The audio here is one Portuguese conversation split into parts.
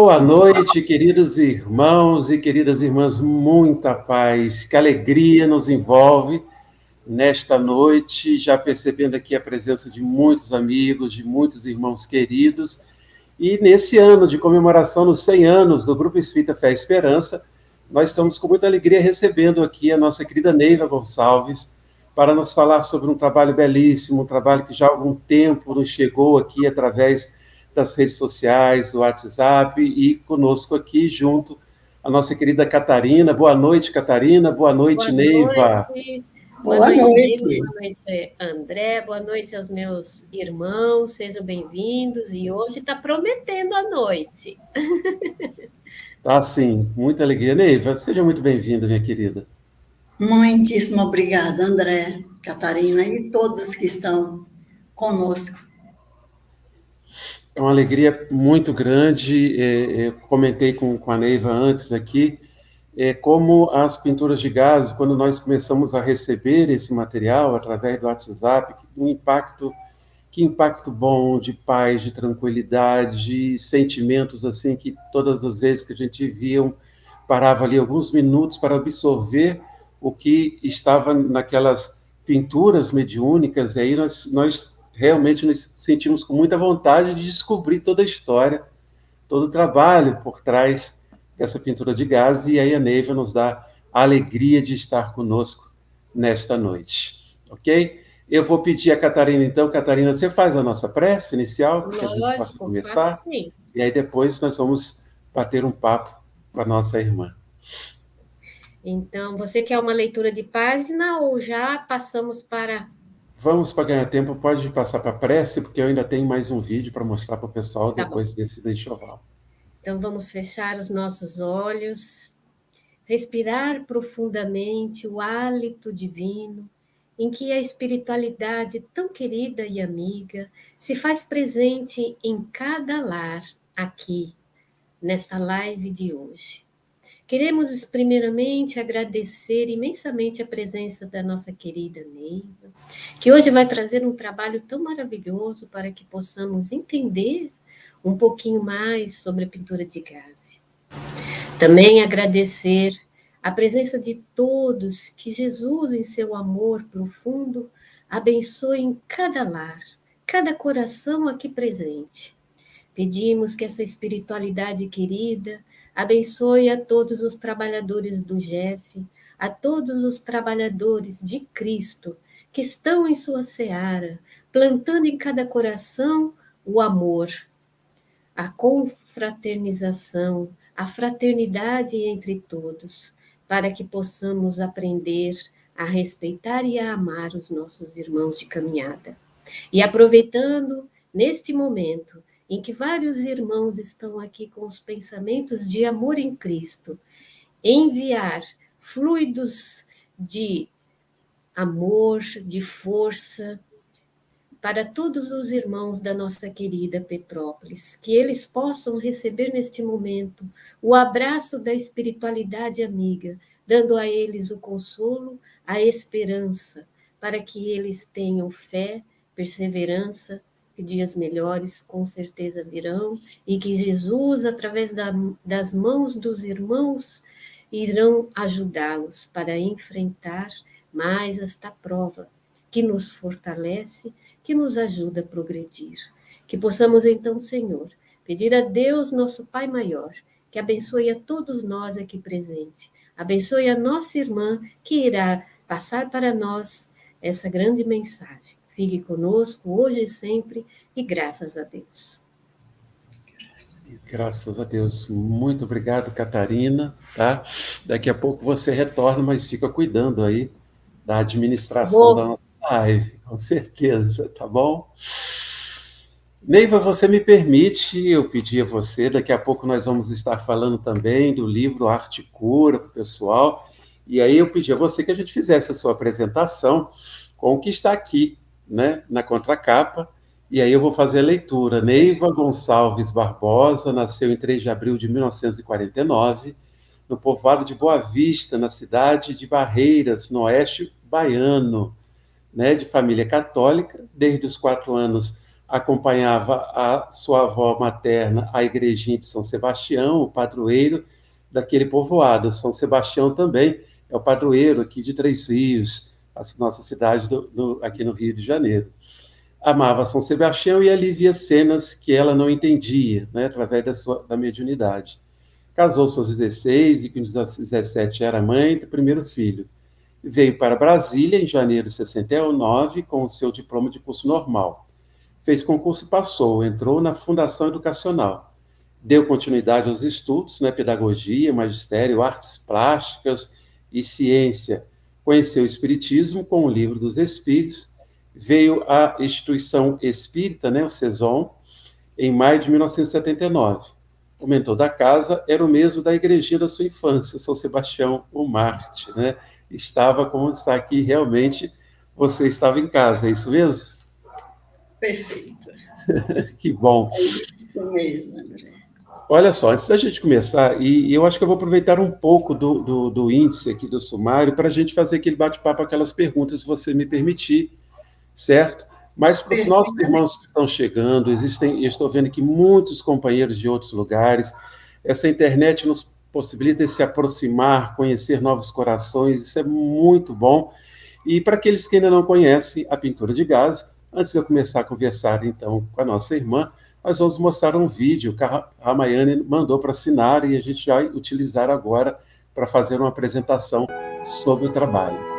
Boa noite, queridos irmãos e queridas irmãs, muita paz, que alegria nos envolve nesta noite, já percebendo aqui a presença de muitos amigos, de muitos irmãos queridos, e nesse ano de comemoração nos 100 anos do Grupo Espírita Fé e Esperança, nós estamos com muita alegria recebendo aqui a nossa querida Neiva Gonçalves, para nos falar sobre um trabalho belíssimo, um trabalho que já há algum tempo nos chegou aqui através das redes sociais, do WhatsApp, e conosco aqui junto a nossa querida Catarina. Boa noite, Catarina. Boa noite, Neiva. Boa noite. Boa noite, André. Boa noite aos meus irmãos. Sejam bem-vindos. E hoje está prometendo a noite. Tá sim, muita alegria. Neiva, seja muito bem-vinda, minha querida. Muitíssimo obrigada, André, Catarina e todos que estão conosco. É uma alegria muito grande. Eu comentei com a Neiva antes aqui, como as pinturas de gás, quando nós começamos a receber esse material através do WhatsApp, que impacto bom, de paz, de tranquilidade, de sentimentos assim que todas as vezes que a gente via, parava ali alguns minutos para absorver o que estava naquelas pinturas mediúnicas, e aí nós realmente nos sentimos com muita vontade de descobrir toda a história, todo o trabalho por trás dessa pintura de gás, e aí a Neiva nos dá a alegria de estar conosco nesta noite, ok? Eu vou pedir a Catarina, então. Catarina, você faz a nossa prece inicial, para que a gente possa começar? Sim. E aí depois nós vamos bater um papo com a nossa irmã. Então, você quer uma leitura de página ou já passamos para... Vamos, para ganhar tempo, pode passar para a prece, porque eu ainda tenho mais um vídeo para mostrar para o pessoal depois desse enxoval. Então, vamos fechar os nossos olhos, respirar profundamente o hálito divino, em que a espiritualidade tão querida e amiga se faz presente em cada lar aqui, nesta live de hoje. Queremos, primeiramente, agradecer imensamente a presença da nossa querida Neiva, que hoje vai trazer um trabalho tão maravilhoso para que possamos entender um pouquinho mais sobre a pintura de gás. Também agradecer a presença de todos, que Jesus, em seu amor profundo, abençoe em cada lar, cada coração aqui presente. Pedimos que essa espiritualidade querida abençoe a todos os trabalhadores do GEF, a todos os trabalhadores de Cristo que estão em sua seara, plantando em cada coração o amor, a confraternização, a fraternidade entre todos, para que possamos aprender a respeitar e a amar os nossos irmãos de caminhada. E aproveitando neste momento em que vários irmãos estão aqui com os pensamentos de amor em Cristo, enviar fluidos de amor, de força, para todos os irmãos da nossa querida Petrópolis, que eles possam receber neste momento o abraço da espiritualidade amiga, dando a eles o consolo, a esperança, para que eles tenham fé, perseverança, que dias melhores com certeza virão, e que Jesus, através das mãos dos irmãos, irão ajudá-los para enfrentar mais esta prova, que nos fortalece, que nos ajuda a progredir. Que possamos então, Senhor, pedir a Deus, nosso Pai maior, que abençoe a todos nós aqui presentes, abençoe a nossa irmã, que irá passar para nós essa grande mensagem. Fique conosco hoje e sempre, e graças a Deus. Graças a Deus. Muito obrigado, Catarina. Tá? Daqui a pouco você retorna, mas fica cuidando aí da administração da nossa live, com certeza, tá bom? Neiva, você me permite, eu pedi a você, daqui a pouco nós vamos estar falando também do livro Arte e Cura para o pessoal, e aí eu pedi a você que a gente fizesse a sua apresentação com o que está aqui, né, na contracapa, e aí eu vou fazer a leitura. Neiva Gonçalves Barbosa nasceu em 3 de abril de 1949, no povoado de Boa Vista, na cidade de Barreiras, no oeste baiano, né, de família católica. Desde os 4 anos acompanhava a sua avó materna à igrejinha de São Sebastião, o padroeiro daquele povoado. São Sebastião também é o padroeiro aqui de Três Rios, a nossa cidade aqui no Rio de Janeiro. Amava São Sebastião e ali via cenas que ela não entendia, né, através da mediunidade. Casou-se aos 16 e com 17 era mãe do primeiro filho. Veio para Brasília em janeiro de 69 com o seu diploma de curso normal. Fez concurso e passou, entrou na Fundação Educacional. Deu continuidade aos estudos, né, pedagogia, magistério, artes plásticas e ciência. Conheceu o Espiritismo com o Livro dos Espíritos, veio à instituição espírita, né, o CESOM, em maio de 1979. O mentor da casa era o mesmo da igrejinha da sua infância, São Sebastião o Marte, né? Estava como está aqui, realmente, você estava em casa, é isso mesmo? Perfeito. Que bom. É isso mesmo, André. Olha só, antes da gente começar, e eu acho que eu vou aproveitar um pouco do índice aqui do sumário para a gente fazer aquele bate-papo, aquelas perguntas, se você me permitir, certo? Mas para os nossos irmãos que estão chegando, eu estou vendo aqui muitos companheiros de outros lugares, essa internet nos possibilita se aproximar, conhecer novos corações, isso é muito bom. E para aqueles que ainda não conhecem a pintura de gás, antes de eu começar a conversar, então, com a nossa irmã, nós vamos mostrar um vídeo que a Ramayane mandou para assinar e a gente vai utilizar agora para fazer uma apresentação sobre o trabalho.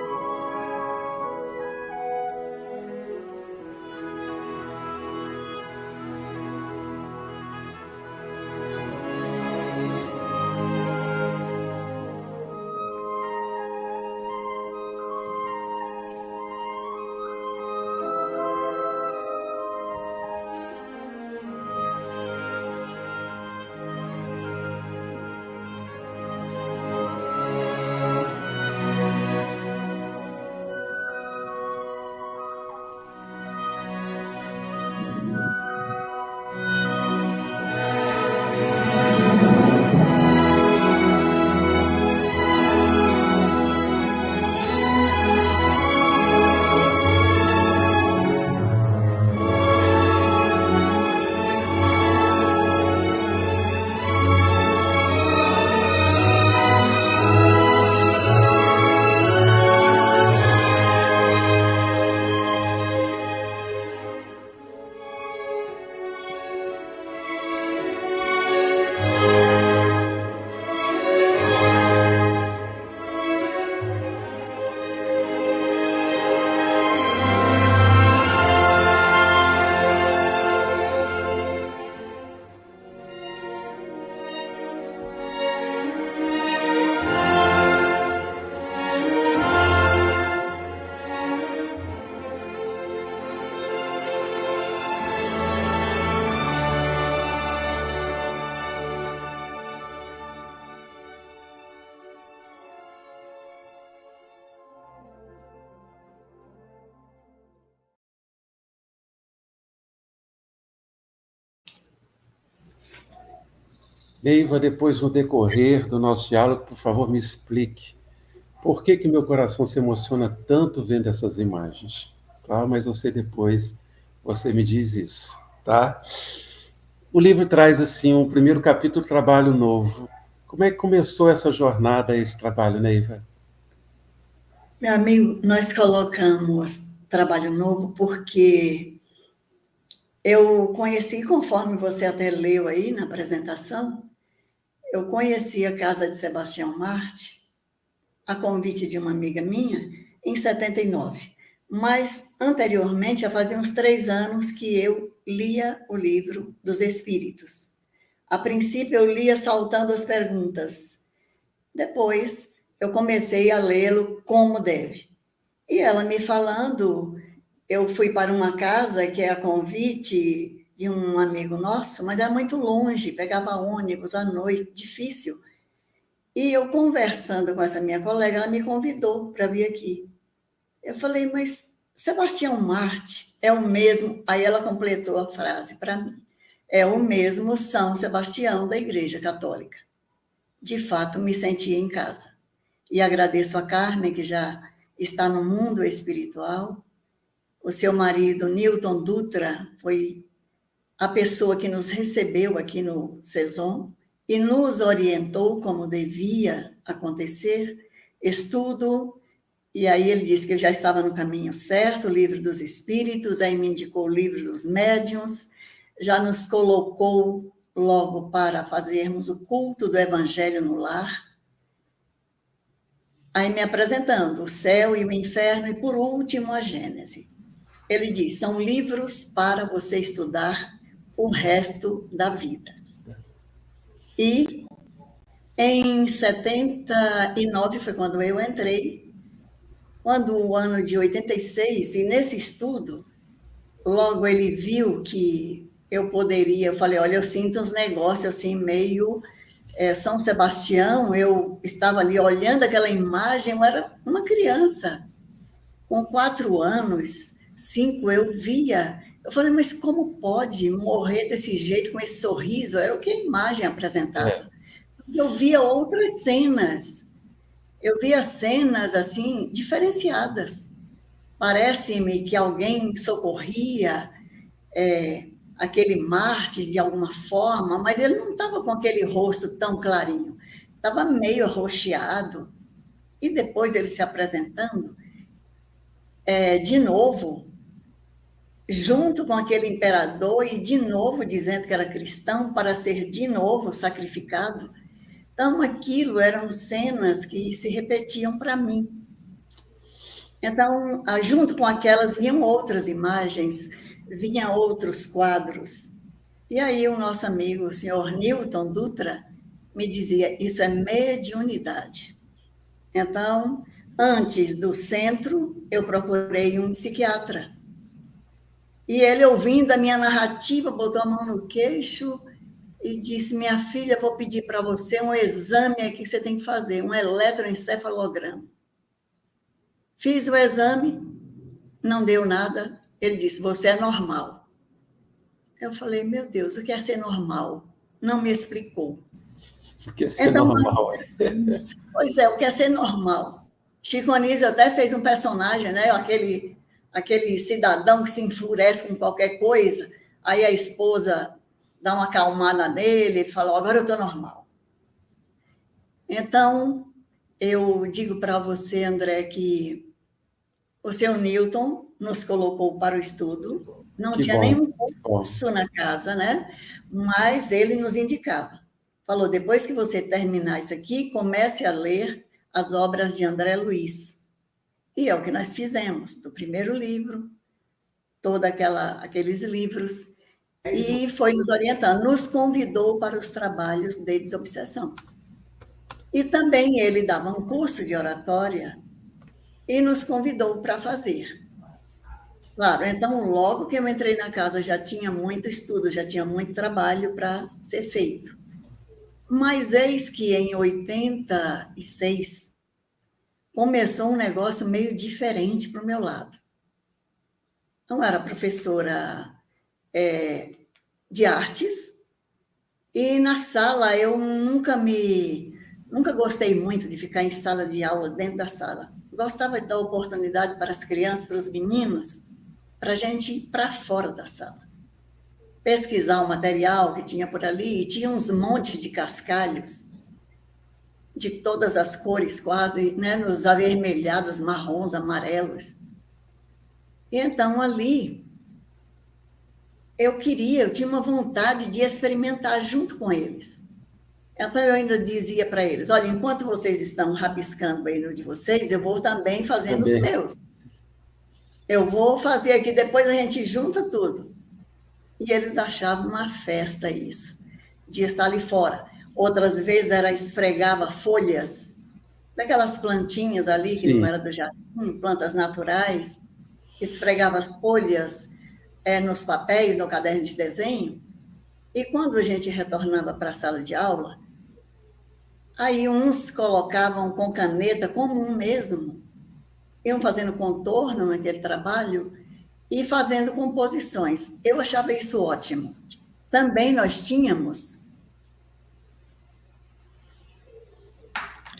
Neiva, depois, no decorrer do nosso diálogo, por favor, me explique por que meu coração se emociona tanto vendo essas imagens, tá? Mas você me diz isso, tá? O livro traz, assim, um primeiro capítulo, Trabalho Novo. Como é que começou essa jornada, esse trabalho, Neiva? Meu amigo, nós colocamos Trabalho Novo porque eu conheci, conforme você até leu aí na apresentação, eu conheci a casa de Sebastião Marte, a convite de uma amiga minha, em 79. Mas, anteriormente, já fazia uns 3 anos que eu lia o livro dos Espíritos. A princípio, eu lia saltando as perguntas. Depois, eu comecei a lê-lo como deve. E ela me falando, eu fui para uma casa que é a convite de um amigo nosso, mas era muito longe, pegava ônibus à noite, difícil. E eu conversando com essa minha colega, ela me convidou para vir aqui. Eu falei, mas Sebastião Marte é o mesmo... Aí ela completou a frase para mim. É o mesmo São Sebastião da Igreja Católica. De fato, me senti em casa. E agradeço a Carmen, que já está no mundo espiritual. O seu marido, Newton Dutra, foi a pessoa que nos recebeu aqui no Saison e nos orientou como devia acontecer, estudo, e aí ele disse que eu já estava no caminho certo, o Livro dos Espíritos, aí me indicou o Livro dos Médiuns, já nos colocou logo para fazermos o culto do Evangelho no lar, aí me apresentando o céu e o inferno, e por último a Gênese. Ele diz, são livros para você estudar o resto da vida. E em 79 foi quando eu entrei, quando o ano de 86, e nesse estudo, logo ele viu que eu poderia, eu falei, olha, eu sinto uns negócios assim meio São Sebastião, eu estava ali olhando aquela imagem, eu era uma criança, com 4 anos, 5, eu via, eu falei, mas como pode morrer desse jeito, com esse sorriso? Era o que a imagem apresentava. Eu via outras cenas, eu via cenas assim, diferenciadas. Parece-me que alguém socorria aquele Marte de alguma forma, mas ele não estava com aquele rosto tão clarinho, estava meio arroxeado. E depois ele se apresentando, de novo, junto com aquele imperador, e de novo dizendo que era cristão, para ser de novo sacrificado. Então, aquilo eram cenas que se repetiam para mim. Então, junto com aquelas, vinham outras imagens, vinham outros quadros. E aí o nosso amigo, o senhor Newton Dutra, me dizia, isso é mediunidade. Então, antes do centro, eu procurei um psiquiatra. E ele, ouvindo a minha narrativa, botou a mão no queixo e disse, minha filha, vou pedir para você um exame aqui que você tem que fazer, um eletroencefalograma. Fiz o exame, não deu nada. Ele disse, você é normal. Eu falei, meu Deus, o que é ser normal? Não me explicou. O que é ser normal? Pois é, o que é ser normal? Chico Anísio até fez um personagem, né? Aquele cidadão que se enfurece com qualquer coisa, aí a esposa dá uma acalmada nele, ele falou, agora eu estou normal. Então, eu digo para você, André, que o seu Newton nos colocou para o estudo, não tinha nenhum curso na casa, né? Mas ele nos indicava. Falou, depois que você terminar isso aqui, comece a ler as obras de André Luiz. E é o que nós fizemos, do primeiro livro, todos aqueles livros, e foi nos orientando, nos convidou para os trabalhos de desobsessão. E também ele dava um curso de oratória e nos convidou para fazer. Claro, então logo que eu entrei na casa já tinha muito estudo, já tinha muito trabalho para ser feito. Mas eis que em 86 começou um negócio meio diferente para o meu lado. Eu era professora de artes, e na sala eu nunca gostei muito de ficar em sala de aula, dentro da sala. Gostava de dar oportunidade para as crianças, para os meninos, para a gente ir para fora da sala. Pesquisar o material que tinha por ali, e tinha uns montes de cascalhos, de todas as cores quase, né, nos avermelhados, marrons, amarelos. E então ali eu tinha uma vontade de experimentar junto com eles. Então eu ainda dizia para eles, olha, enquanto vocês estão rabiscando aí no de vocês, eu vou também fazendo os meus. Eu vou fazer aqui, depois a gente junta tudo. E eles achavam uma festa isso, de estar ali fora. Outras vezes esfregava folhas, daquelas plantinhas ali, que não era do jardim, plantas naturais, esfregava as folhas nos papéis, no caderno de desenho, e quando a gente retornava para a sala de aula, aí uns colocavam com caneta comum mesmo, iam fazendo contorno naquele trabalho e fazendo composições. Eu achava isso ótimo. Também nós tínhamos...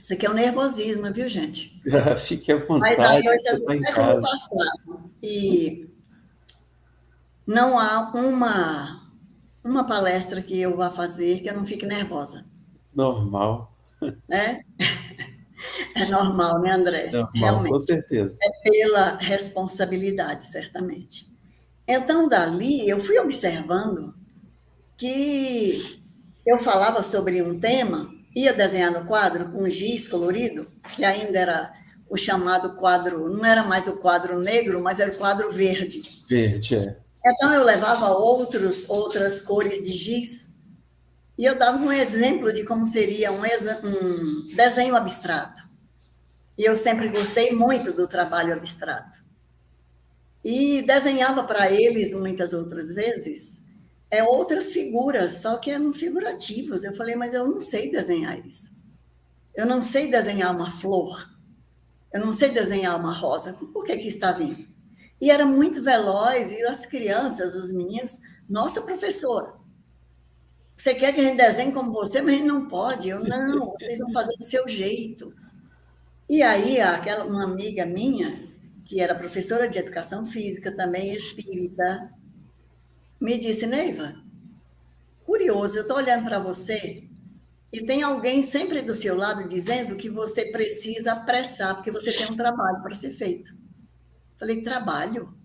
Isso aqui é um nervosismo, viu, gente? Fique à vontade. Mas aí isso é do século passado. E não há uma palestra que eu vá fazer que eu não fique nervosa, Normal, né? É normal, né, André? normal, com Realmente. certeza. É pela responsabilidade, certamente. Então, dali, eu fui observando que eu falava sobre um tema, ia desenhar no quadro com giz colorido, que ainda era o chamado quadro, não era mais o quadro negro, mas era o quadro verde. Verde, é. Então, eu levava outras cores de giz e eu dava um exemplo de como seria um desenho abstrato. E eu sempre gostei muito do trabalho abstrato. E desenhava para eles, muitas outras vezes, outras figuras, só que eram figurativos. Eu falei, mas eu não sei desenhar isso. Eu não sei desenhar uma flor. Eu não sei desenhar uma rosa. Por que está vindo? E era muito veloz, e as crianças, os meninos, nossa, professora, você quer que a gente desenhe como você, mas a gente não pode. Eu, não, vocês vão fazer do seu jeito. E aí, uma amiga minha, que era professora de educação física, também espírita, me disse, Neiva, curioso, eu estou olhando para você e tem alguém sempre do seu lado dizendo que você precisa apressar, porque você tem um trabalho para ser feito. Falei, trabalho?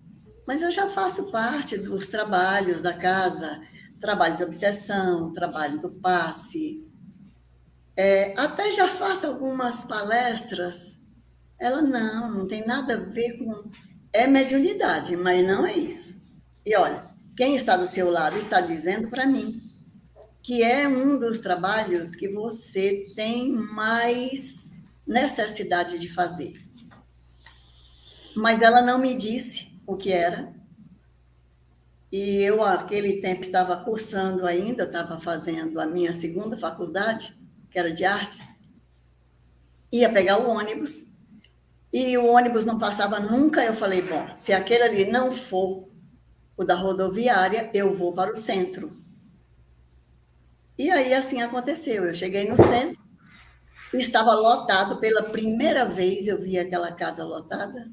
Mas eu já faço parte dos trabalhos da casa, trabalho de obsessão, trabalho do passe, até já faço algumas palestras. Ela, não tem nada a ver com... É mediunidade, mas não é isso. E olha, quem está do seu lado está dizendo para mim que é um dos trabalhos que você tem mais necessidade de fazer. Mas ela não me disse o que era. E eu, naquele tempo, estava cursando ainda, estava fazendo a minha segunda faculdade, que era de artes. Ia pegar o ônibus, e o ônibus não passava nunca. Eu falei, bom, se aquele ali não for o da rodoviária, eu vou para o centro. E aí, assim aconteceu. Eu cheguei no centro, estava lotado. Pela primeira vez eu vi aquela casa lotada.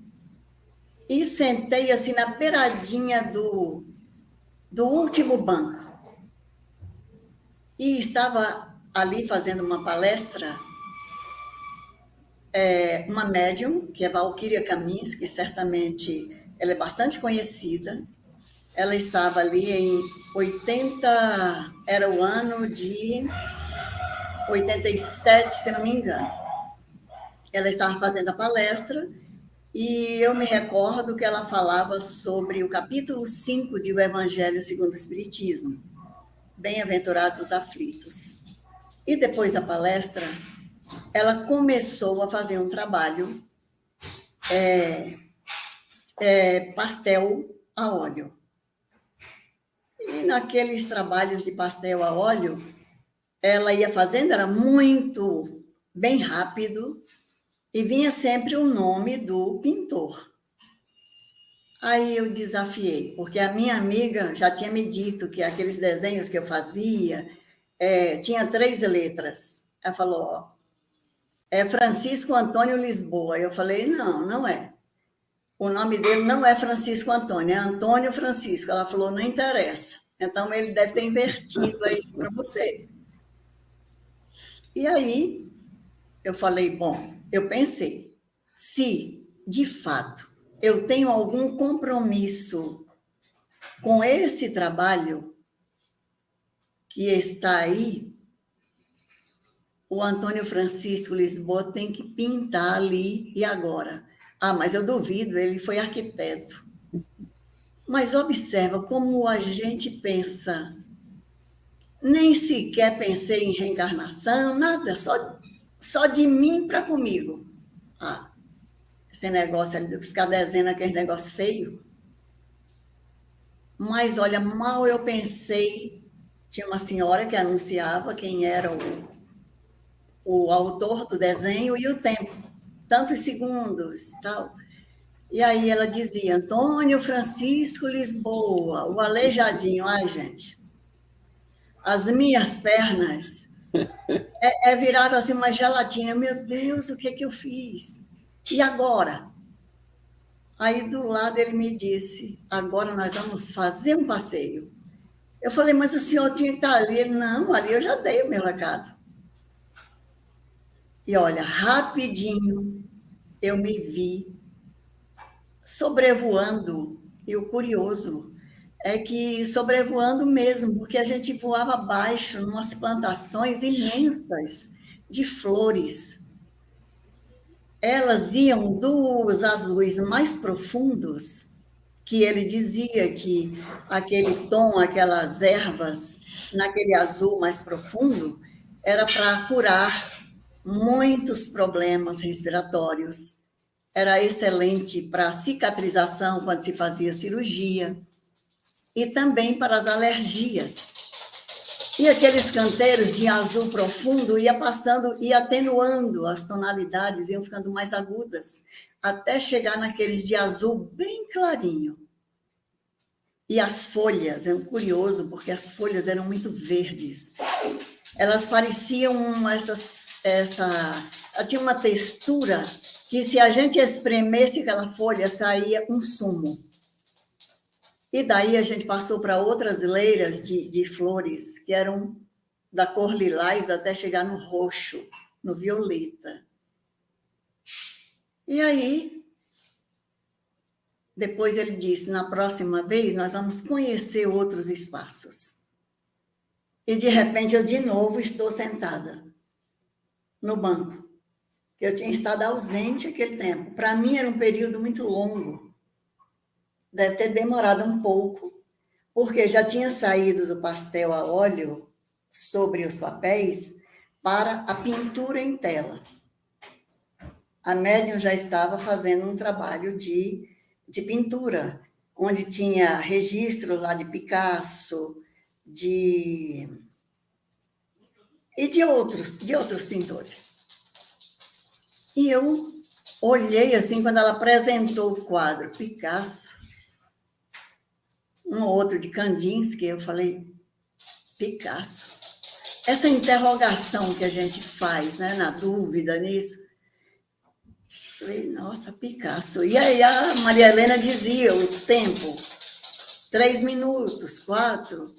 E sentei, assim, na beiradinha do último banco. E estava ali fazendo uma palestra uma médium, que é Valquíria Camins, que certamente ela é bastante conhecida. Ela estava ali em 80, era o ano de 87, se não me engano. Ela estava fazendo a palestra e eu me recordo que ela falava sobre o capítulo 5 de O Evangelho segundo o Espiritismo, Bem-aventurados os aflitos. E depois da palestra, ela começou a fazer um trabalho pastel a óleo. E naqueles trabalhos de pastel a óleo, ela ia fazendo, era muito bem rápido, e vinha sempre o nome do pintor. Aí eu desafiei, porque a minha amiga já tinha me dito que aqueles desenhos que eu fazia tinha 3 letras. Ela falou, ó, é Francisco Antônio Lisboa. Eu falei, não, não é. O nome dele não é Francisco Antônio, é Antônio Francisco. Ela falou, não interessa. Então, ele deve ter invertido aí para você. E aí, eu falei, bom, eu pensei, se, de fato, eu tenho algum compromisso com esse trabalho que está aí, o Antônio Francisco Lisboa tem que pintar ali e agora. Ah, mas eu duvido, ele foi arquiteto. Mas observa como a gente pensa. Nem sequer pensei em reencarnação, nada, só de mim para comigo. Ah, esse negócio ali de ficar desenhando aquele negócio feio. Mas, olha, mal eu pensei, tinha uma senhora que anunciava quem era o autor do desenho e o tempo, tantos segundos, tal. E aí ela dizia, Antônio Francisco Lisboa, o aleijadinho. Ai, gente, as minhas pernas viraram assim uma gelatina. Meu Deus, o que é que eu fiz? E agora? Aí do lado ele me disse, agora nós vamos fazer um passeio. Eu falei, mas o senhor tinha que estar ali. Ele, não, ali eu já dei o meu recado. E olha, rapidinho eu me vi sobrevoando. E o curioso é que sobrevoando mesmo, porque a gente voava abaixo, em umas plantações imensas de flores. Elas iam dos azuis mais profundos, que ele dizia que aquele tom, aquelas ervas, naquele azul mais profundo, era para curar muitos problemas respiratórios. Era excelente para cicatrização quando se fazia cirurgia e também para as alergias. E aqueles canteiros de azul profundo ia passando e atenuando as tonalidades, iam ficando mais agudas, até chegar naqueles de azul bem clarinho. E as folhas, é curioso, porque as folhas eram muito verdes. Elas pareciam tinha uma textura que, se a gente espremesse aquela folha, saía um sumo. E daí a gente passou para outras leiras de flores, que eram da cor lilás até chegar no roxo, no violeta. E aí, depois ele disse, na próxima vez nós vamos conhecer outros espaços. E de repente eu de novo estou sentada no banco. Eu tinha estado ausente aquele tempo. Para mim era um período muito longo. Deve ter demorado um pouco, porque já tinha saído do pastel a óleo sobre os papéis para a pintura em tela. A médium já estava fazendo um trabalho de pintura, onde tinha registros lá de Picasso, e de outros pintores. E eu olhei assim, quando ela apresentou o quadro Picasso, um outro de Kandinsky, eu falei, Picasso. Essa interrogação que a gente faz, né, na dúvida nisso, eu falei, nossa, Picasso. E aí a Maria Helena dizia o tempo, 3 minutos, 4.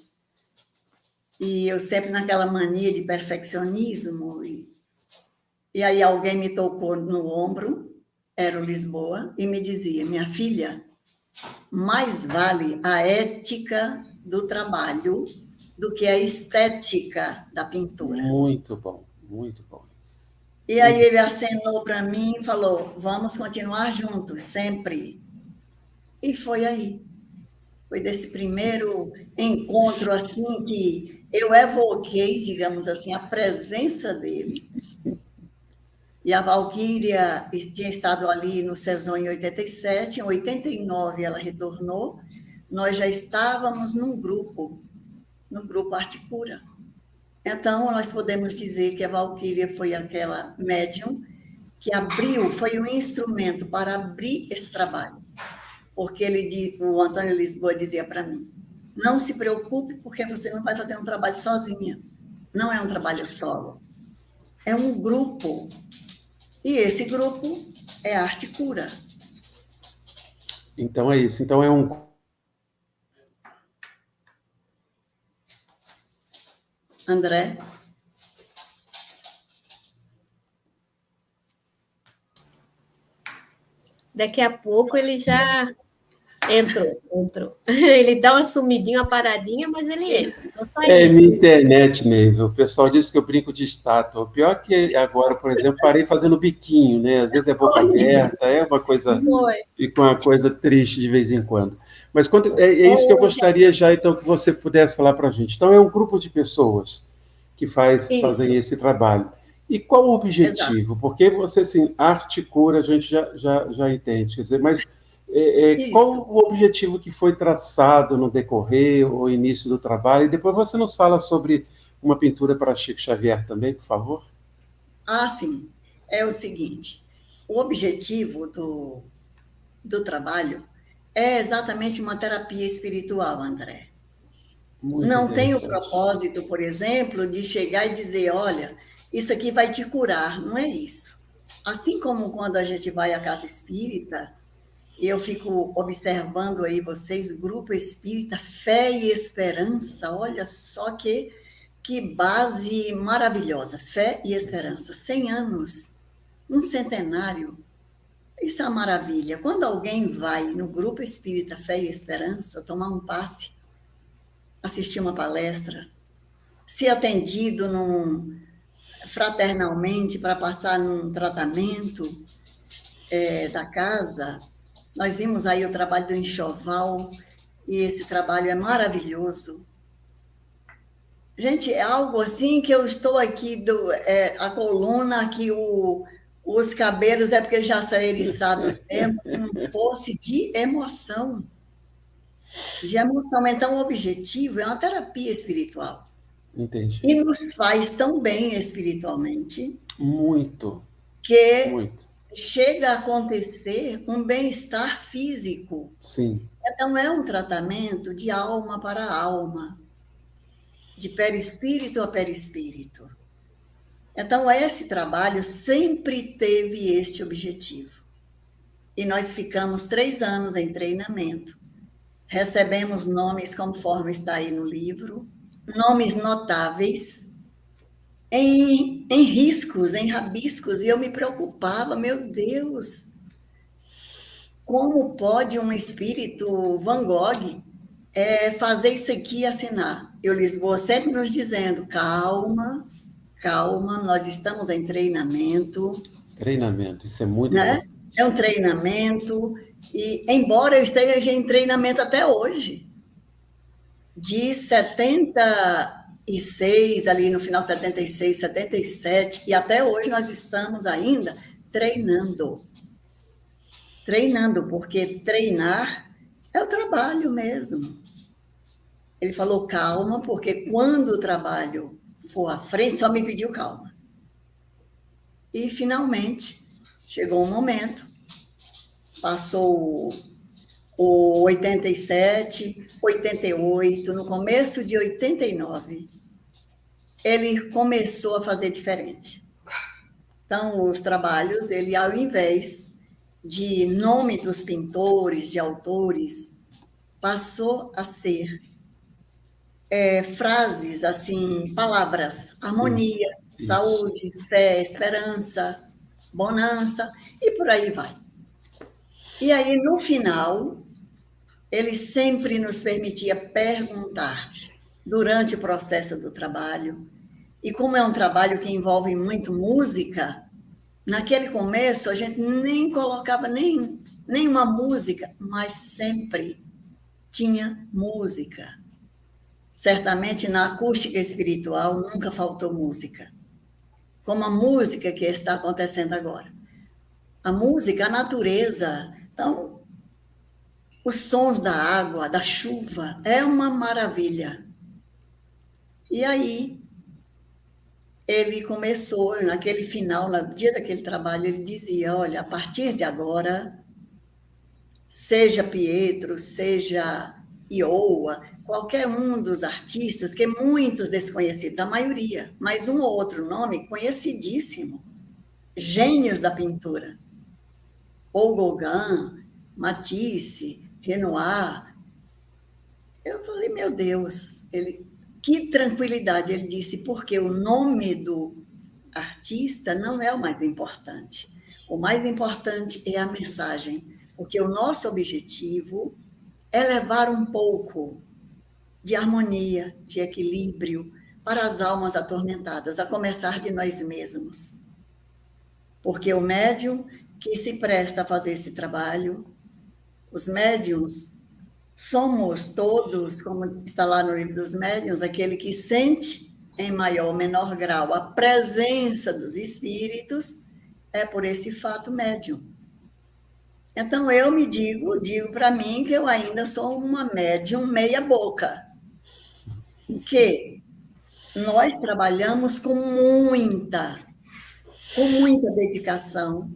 E eu sempre naquela mania de perfeccionismo. E aí alguém me tocou no ombro, era o Lisboa, e me dizia, minha filha, mais vale a ética do trabalho do que a estética da pintura. Muito bom isso. E aí ele acenou para mim e falou, vamos continuar juntos, sempre. E foi aí. Foi desse primeiro encontro, assim, que eu evoquei, digamos assim, a presença dele. E a Valquíria tinha estado ali no Cezon em 87, em 89 ela retornou, nós já estávamos no grupo Arte Cura. Então, nós podemos dizer que a Valquíria foi aquela médium que abriu, foi um instrumento para abrir esse trabalho. Porque o Antônio Lisboa dizia para mim, não se preocupe, porque você não vai fazer um trabalho sozinha. Não é um trabalho solo. É um grupo. E esse grupo é Arte Cura. Então é isso. Então é um... André? Daqui a pouco ele já entrou. Ele dá uma sumidinha, uma paradinha, mas ele entra. É minha internet, Neiva. O pessoal diz que eu brinco de estátua. O pior é que agora, por exemplo, parei fazendo biquinho, né? Às vezes é boca aberta, é uma coisa... Fica uma coisa triste de vez em quando. Mas é isso que eu gostaria já, então, que você pudesse falar para a gente. Então, é um grupo de pessoas que fazem esse trabalho. E qual o objetivo? Exato. Porque você, assim, arte cura, a gente já entende. Quer dizer, mas qual o objetivo que foi traçado no decorrer ou início do trabalho? E depois você nos fala sobre uma pintura para Chico Xavier também, por favor. Ah, sim. É o seguinte, o objetivo do trabalho é exatamente uma terapia espiritual, André. Muito não tem o propósito, por exemplo, de chegar e dizer, olha, isso aqui vai te curar. Não é isso. Assim como quando a gente vai à casa espírita, E eu fico observando aí vocês, Grupo Espírita Fé e Esperança, olha só que base maravilhosa, fé e esperança. 100 anos, um centenário, isso é uma maravilha. Quando alguém vai no Grupo Espírita Fé e Esperança tomar um passe, assistir uma palestra, ser atendido fraternalmente para passar num tratamento da casa, nós vimos aí o trabalho do enxoval, e esse trabalho é maravilhoso. Gente, é algo assim que eu estou aqui, a coluna, aqui, os cabelos, é porque já são eriçados mesmo, se não fosse de emoção. De emoção. Então, o objetivo é uma terapia espiritual. Entendi. E nos faz tão bem espiritualmente. Muito. Que muito. Chega a acontecer um bem-estar físico. Sim. Então, é um tratamento de alma para alma, de perispírito a perispírito. Então, esse trabalho sempre teve este objetivo. E nós ficamos 3 anos em treinamento. Recebemos nomes conforme está aí no livro, nomes notáveis, em riscos, em rabiscos, e eu me preocupava, meu Deus, como pode um espírito Van Gogh fazer isso aqui e assinar? Eu Lisboa sempre nos dizendo, calma, calma, nós estamos em treinamento. Treinamento, isso é muito né? bom. É um treinamento, e embora eu esteja em treinamento até hoje, de 76, ali no final 76, 77, e até hoje nós estamos ainda treinando. Treinando, porque treinar é o trabalho mesmo. Ele falou calma, porque quando o trabalho for à frente, só me pediu calma. E, finalmente, chegou um momento, passou o 87, 88, no começo de 89, ele começou a fazer diferente. Então, os trabalhos, ele, ao invés de nome dos pintores, de autores, passou a ser frases, assim, palavras, harmonia, Sim, saúde, fé, esperança, bonança, e por aí vai. E aí, no final, ele sempre nos permitia perguntar durante o processo do trabalho. E como é um trabalho que envolve muito música, naquele começo a gente nem colocava nenhuma música, mas sempre tinha música. Certamente na acústica espiritual nunca faltou música, como a música que está acontecendo agora. A música, a natureza, então, os sons da água, da chuva, é uma maravilha. E aí, ele começou, naquele final, no dia daquele trabalho, ele dizia, olha, a partir de agora, seja Pietro, seja Iowa, qualquer um dos artistas, que muitos desconhecidos, a maioria, mas um ou outro nome conhecidíssimo, gênios da pintura, ou Gauguin, Matisse, Renoir. Eu falei, meu Deus, que tranquilidade, ele disse, porque o nome do artista não é o mais importante. O mais importante é a mensagem, porque o nosso objetivo é levar um pouco de harmonia, de equilíbrio para as almas atormentadas, a começar de nós mesmos. Porque o médium que se presta a fazer esse trabalho, os médiums, somos todos, como está lá no livro dos médiuns, aquele que sente em maior ou menor grau a presença dos espíritos, é por esse fato médium. Então, eu me digo para mim que eu ainda sou uma médium meia boca, que nós trabalhamos com muita dedicação,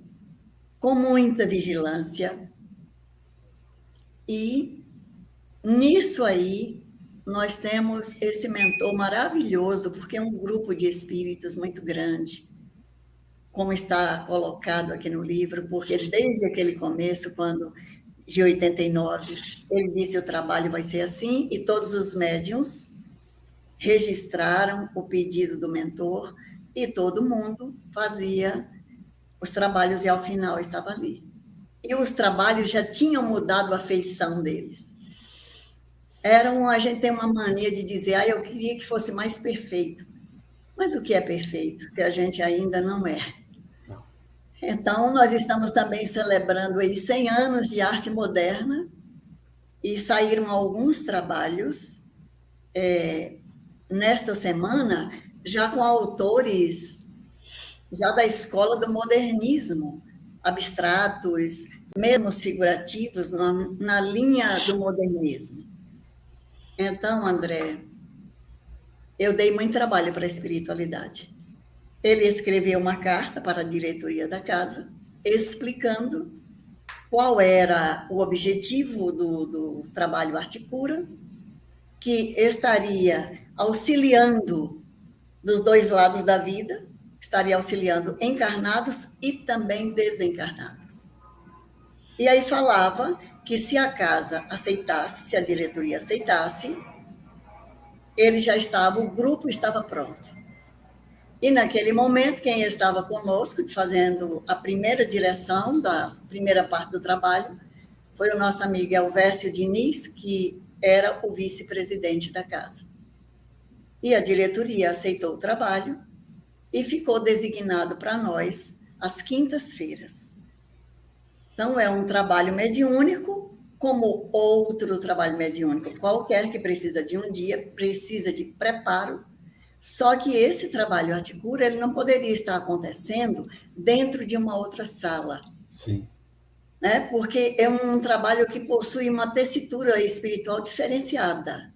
com muita vigilância, e nisso aí nós temos esse mentor maravilhoso, porque é um grupo de espíritos muito grande, como está colocado aqui no livro, porque desde aquele começo, quando de 89, ele disse: o trabalho vai ser assim, e todos os médiuns registraram o pedido do mentor, e todo mundo fazia os trabalhos, e ao final estava ali. E os trabalhos já tinham mudado a feição deles. A gente tem uma mania de dizer: eu queria que fosse mais perfeito. Mas o que é perfeito, se a gente ainda não é? Então, nós estamos também celebrando aí 100 anos de arte moderna, e saíram alguns trabalhos nesta semana, já com autores já da escola do modernismo, abstratos, mesmo figurativos, na linha do modernismo. Então, André, eu dei muito trabalho para a espiritualidade. Ele escreveu uma carta para a diretoria da casa, explicando qual era o objetivo do trabalho Arte Cura, que estaria auxiliando dos dois lados da vida, estaria auxiliando encarnados e também desencarnados. E aí falava que se a casa aceitasse, se a diretoria aceitasse, o grupo estava pronto. E naquele momento, quem estava conosco, fazendo a primeira direção da primeira parte do trabalho, foi o nosso amigo Elvésio Diniz, que era o vice-presidente da casa. E a diretoria aceitou o trabalho e ficou designado para nós às quintas-feiras. Então, é um trabalho mediúnico, como outro trabalho mediúnico qualquer, que precisa de um dia, precisa de preparo. Só que esse trabalho Arte Cura, ele não poderia estar acontecendo dentro de uma outra sala. Sim. Né? Porque é um trabalho que possui uma tessitura espiritual diferenciada.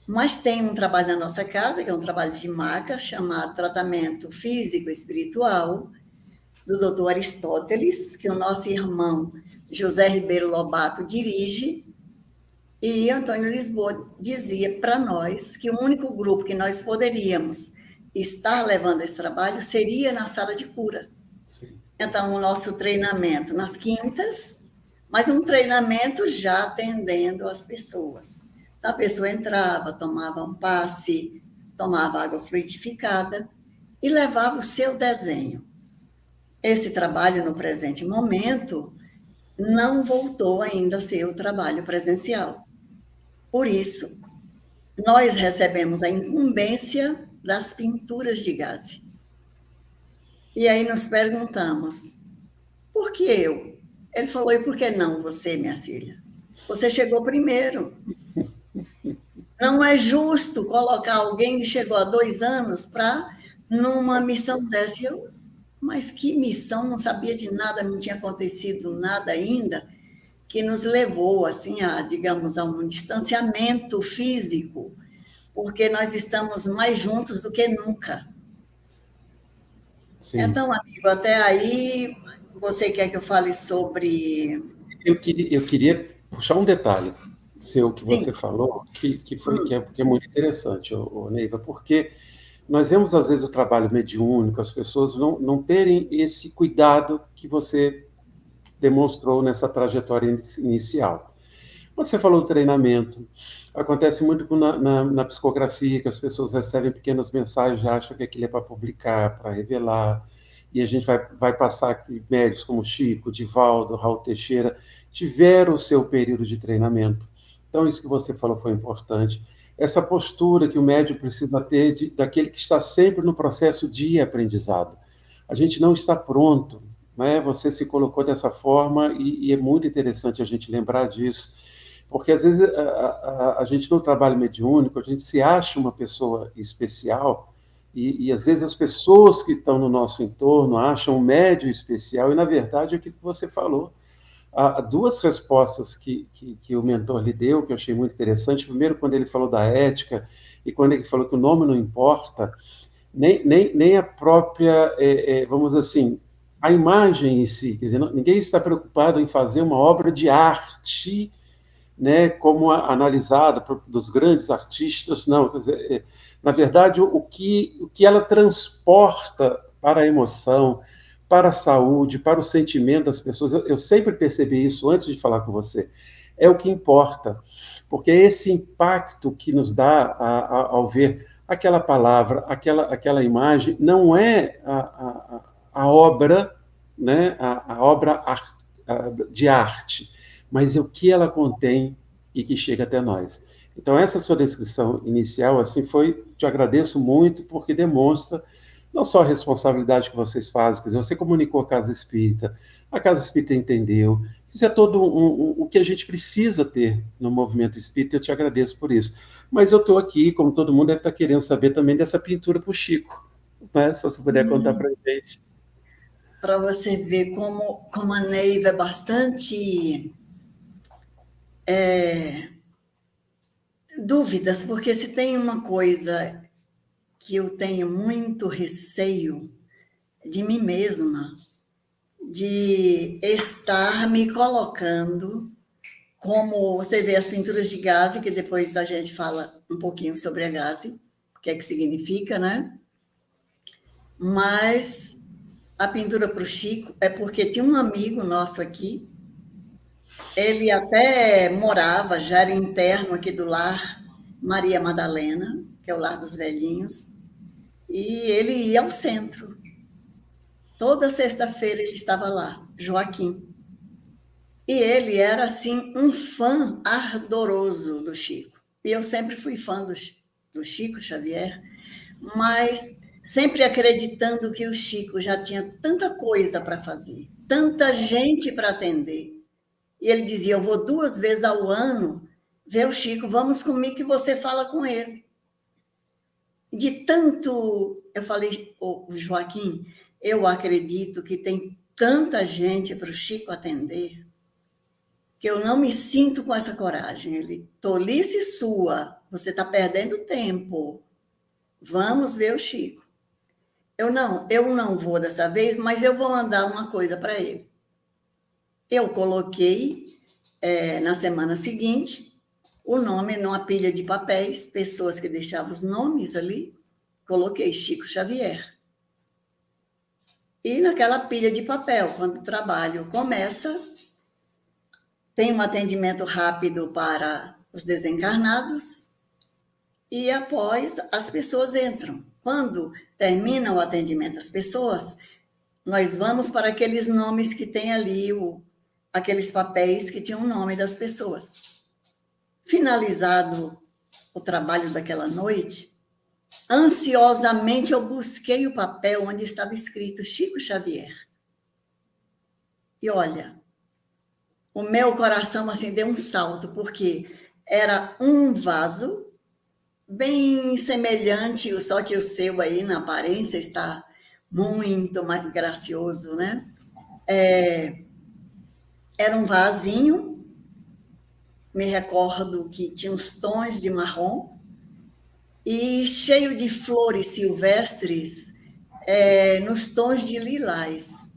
Mas tem um trabalho na nossa casa, que é um trabalho de maca, chamado Tratamento Físico Espiritual, do Dr. Aristóteles, que o nosso irmão José Ribeiro Lobato dirige, e Antônio Lisboa dizia para nós que o único grupo que nós poderíamos estar levando esse trabalho seria na sala de cura. Sim. Então, o nosso treinamento nas quintas, mas um treinamento já atendendo as pessoas. Então, a pessoa entrava, tomava um passe, tomava água fluidificada e levava o seu desenho. Esse trabalho, no presente momento, não voltou ainda a ser o trabalho presencial. Por isso, nós recebemos a incumbência das pinturas de gaze. E aí nos perguntamos: por que eu? Ele falou: e por que não você, minha filha? Você chegou primeiro. Não é justo colocar alguém que chegou há 2 anos para numa missão dessa. Mas que missão? Não sabia de nada, não tinha acontecido nada ainda, que nos levou, assim, digamos, a um distanciamento físico, porque nós estamos mais juntos do que nunca. Sim. Então, amigo, até aí, você quer que eu fale sobre... Eu queria puxar um detalhe seu que você falou, que é muito interessante, Neiva, porque nós vemos, às vezes, o trabalho mediúnico, as pessoas não terem esse cuidado que você demonstrou nessa trajetória inicial. Quando você falou do treinamento, acontece muito na psicografia, que as pessoas recebem pequenas mensagens, já acham que aquilo é para publicar, para revelar, e a gente vai passar aqui, médios como Chico, Divaldo, Raul Teixeira, tiveram o seu período de treinamento. Então, isso que você falou foi importante. Essa postura que o médium precisa ter daquele que está sempre no processo de aprendizado. A gente não está pronto, né? Você se colocou dessa forma e é muito interessante a gente lembrar disso, porque às vezes a gente no trabalho mediúnico, a gente se acha uma pessoa especial e às vezes as pessoas que estão no nosso entorno acham um médium especial e, na verdade, é o que você falou. Há 2 respostas que o mentor lhe deu, que eu achei muito interessante. Primeiro, quando ele falou da ética, e quando ele falou que o nome não importa, nem a própria, vamos assim, a imagem em si. Quer dizer, ninguém está preocupado em fazer uma obra de arte, né, como analisada dos grandes artistas, não. Quer dizer, na verdade, o que ela transporta para a emoção, para a saúde, para o sentimento das pessoas. Eu sempre percebi isso antes de falar com você. É o que importa, porque é esse impacto que nos dá ao ver aquela palavra, aquela imagem, não é a obra, né, a obra de arte, mas é o que ela contém e que chega até nós. Então, essa sua descrição inicial, assim, te agradeço muito, porque demonstra não só a responsabilidade que vocês fazem, quer dizer, você comunicou a Casa Espírita entendeu, isso é todo o que a gente precisa ter no movimento espírita, eu te agradeço por isso. Mas eu estou aqui, como todo mundo deve estar querendo saber também dessa pintura para o Chico, né? Se você puder contar para a gente. Para você ver como a Neiva é bastante dúvidas, porque se tem uma coisa que eu tenho muito receio de mim mesma, de estar me colocando, como você vê as pinturas de gaze, que depois a gente fala um pouquinho sobre a gaze, o que é que significa, né? Mas a pintura para o Chico é porque tinha um amigo nosso aqui, ele até morava, já era interno aqui do lar Maria Madalena, que é o lar dos velhinhos, e ele ia ao centro. Toda sexta-feira ele estava lá, Joaquim. E ele era, assim, um fã ardoroso do Chico. E eu sempre fui fã do Chico Xavier, mas sempre acreditando que o Chico já tinha tanta coisa para fazer, tanta gente para atender. E ele dizia, eu vou 2 vezes ao ano ver o Chico, vamos comigo que você fala com ele. De tanto, eu falei, o Joaquim, eu acredito que tem tanta gente para o Chico atender, que eu não me sinto com essa coragem. Ele, tolice sua, você está perdendo tempo, vamos ver o Chico. Eu não vou dessa vez, mas eu vou mandar uma coisa para ele. Eu coloquei, na semana seguinte, o nome numa pilha de papéis, pessoas que deixavam os nomes ali, coloquei Chico Xavier. E naquela pilha de papel, quando o trabalho começa, tem um atendimento rápido para os desencarnados e após as pessoas entram. Quando termina o atendimento às pessoas, nós vamos para aqueles nomes que tem ali, aqueles papéis que tinham o nome das pessoas. Finalizado o trabalho daquela noite, ansiosamente eu busquei o papel onde estava escrito Chico Xavier. E olha, o meu coração assim deu um salto, porque era um vaso bem semelhante, só que o seu aí na aparência está muito mais gracioso, né? Era um vasinho, me recordo que tinha uns tons de marrom, e cheio de flores silvestres nos tons de lilás.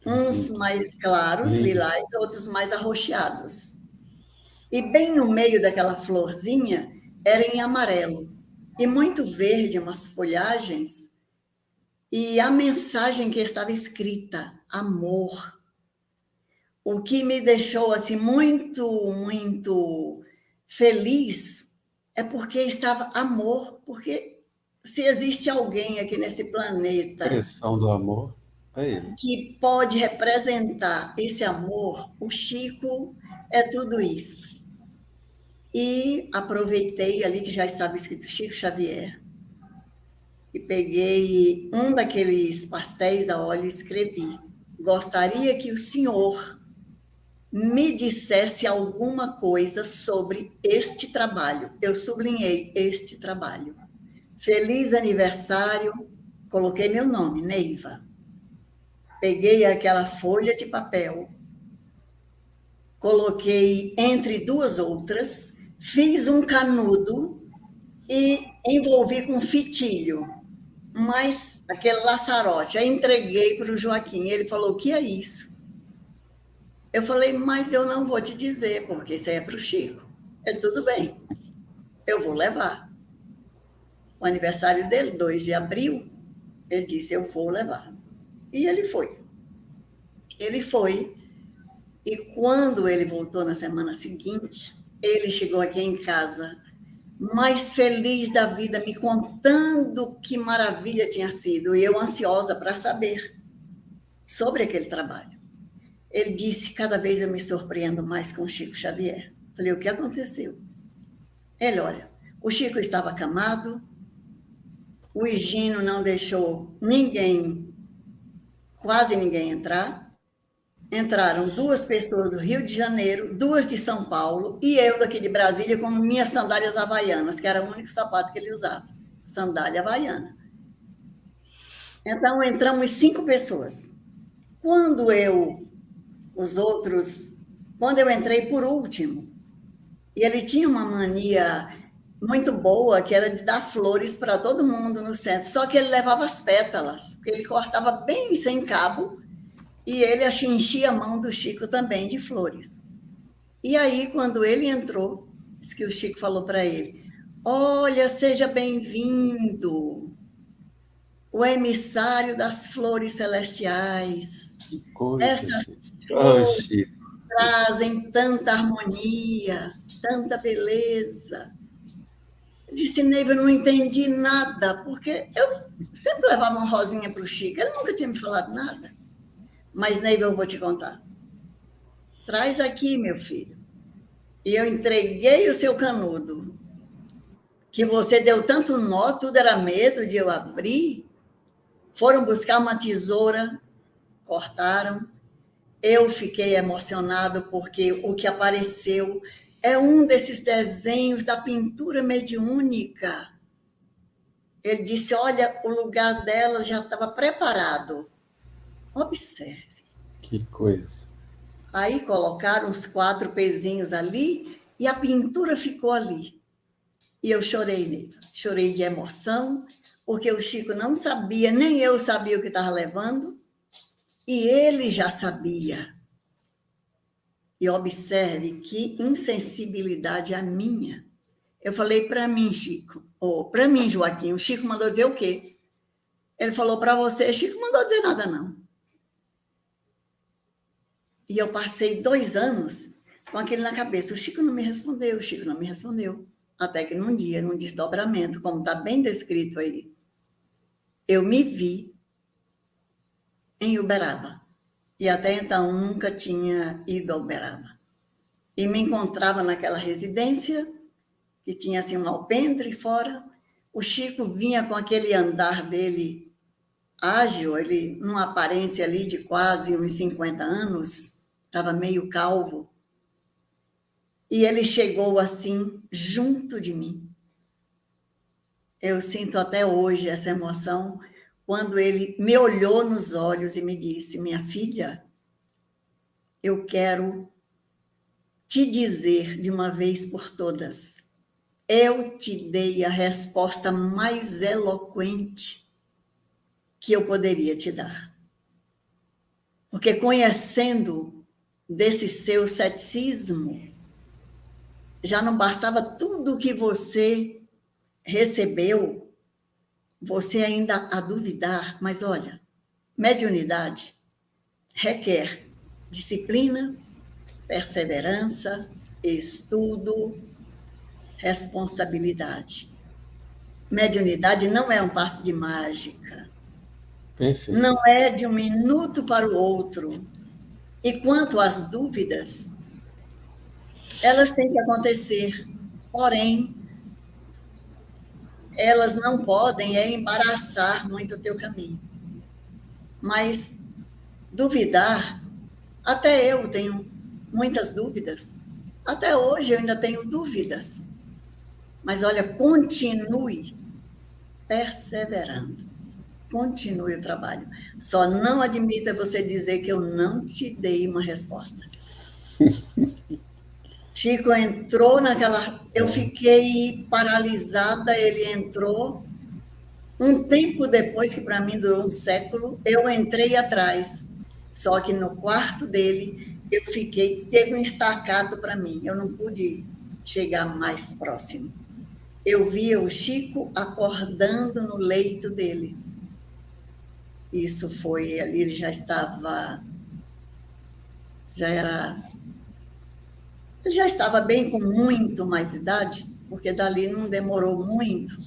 Uns mais claros, lilás, outros mais arroxeados. E bem no meio daquela florzinha era em amarelo. E muito verde, umas folhagens. E a mensagem que estava escrita, amor. O que me deixou assim muito, muito feliz é porque estava amor, porque se existe alguém aqui nesse planeta Expressão do amor é ele. que pode representar esse amor, o Chico é tudo isso. E aproveitei ali que já estava escrito Chico Xavier e peguei um daqueles pastéis a óleo e escrevi: gostaria que o senhor me dissesse alguma coisa sobre este trabalho. Eu sublinhei este trabalho. Feliz aniversário, coloquei meu nome, Neiva. Peguei aquela folha de papel, coloquei entre 2 outras, fiz um canudo e envolvi com fitilho, mas aquele laçarote. Aí entreguei para o Joaquim. Ele falou, o que é isso? Eu falei, mas eu não vou te dizer, porque isso aí é para o Chico. Ele, tudo bem, eu vou levar. O aniversário dele, 2 de abril, ele disse, eu vou levar. E ele foi. Ele foi, e quando ele voltou na semana seguinte, ele chegou aqui em casa, mais feliz da vida, me contando que maravilha tinha sido, e eu ansiosa para saber sobre aquele trabalho. Ele disse, cada vez eu me surpreendo mais com o Chico Xavier. Falei, o que aconteceu? Ele, olha, o Chico estava acamado, o Higino não deixou quase ninguém entrar. Entraram 2 pessoas do Rio de Janeiro, 2 de São Paulo, e eu daqui de Brasília com minhas sandálias havaianas, que era o único sapato que ele usava, sandália havaiana. Então, entramos 5 pessoas. Quando eu entrei por último, e ele tinha uma mania muito boa, que era de dar flores para todo mundo no centro, só que ele levava as pétalas, porque ele cortava bem sem cabo, e ele enchia a mão do Chico também de flores. E aí, quando ele entrou, disse que o Chico falou para ele, olha, seja bem-vindo, o emissário das flores celestiais. Que coisa. Essas flores trazem tanta harmonia, tanta beleza. Eu disse, Neiva, eu não entendi nada, porque eu sempre levava uma rosinha para o Chico, ele nunca tinha me falado nada. Mas, Neiva, eu vou te contar. Traz aqui, meu filho. E eu entreguei o seu canudo, que você deu tanto nó, tudo era medo de eu abrir. Foram buscar uma tesoura, cortaram. Eu fiquei emocionado, porque o que apareceu é um desses desenhos da pintura mediúnica. Ele disse, olha, o lugar dela já estava preparado. Observe. Que coisa. Aí colocaram os 4 pezinhos ali e a pintura ficou ali. E eu chorei nele. Chorei de emoção, porque o Chico não sabia, nem eu sabia o que estava levando, e ele já sabia. E observe que insensibilidade a minha. Eu falei para mim, Chico, ou para mim, Joaquim, o Chico mandou dizer o quê? Ele falou para você, Chico mandou dizer nada, não. E eu passei 2 anos com aquele na cabeça. O Chico não me respondeu, o Chico não me respondeu. Até que num dia, num desdobramento, como está bem descrito aí, eu me vi em Uberaba. E até então nunca tinha ido a Uberaba. E me encontrava naquela residência, que tinha assim um alpendre fora. O Chico vinha com aquele andar dele ágil, ele numa aparência ali de quase uns 50 anos, estava meio calvo, e ele chegou assim, junto de mim. Eu sinto até hoje essa emoção, quando ele me olhou nos olhos e me disse, minha filha, eu quero te dizer de uma vez por todas, eu te dei a resposta mais eloquente que eu poderia te dar. Porque conhecendo desse seu ceticismo, já não bastava tudo que você recebeu, você ainda a duvidar. Mas olha, mediunidade requer disciplina, perseverança, estudo, responsabilidade. Mediunidade não é um passe de mágica. Perfeito. Não é de um minuto para o outro. E quanto às dúvidas, elas têm que acontecer, porém, elas não podem embaraçar muito o teu caminho. Mas duvidar, até eu tenho muitas dúvidas. Até hoje eu ainda tenho dúvidas. Mas olha, continue perseverando. Continue o trabalho. Só não admita você dizer que eu não te dei uma resposta. Chico entrou naquela... Eu fiquei paralisada, ele entrou. Um tempo depois, que para mim durou um século, eu entrei atrás. Só que no quarto dele, eu fiquei... Teve um estacato para mim. Eu não pude chegar mais próximo. Eu via o Chico acordando no leito dele. Isso foi ali, ele já estava bem com muito mais idade, porque dali não demorou muito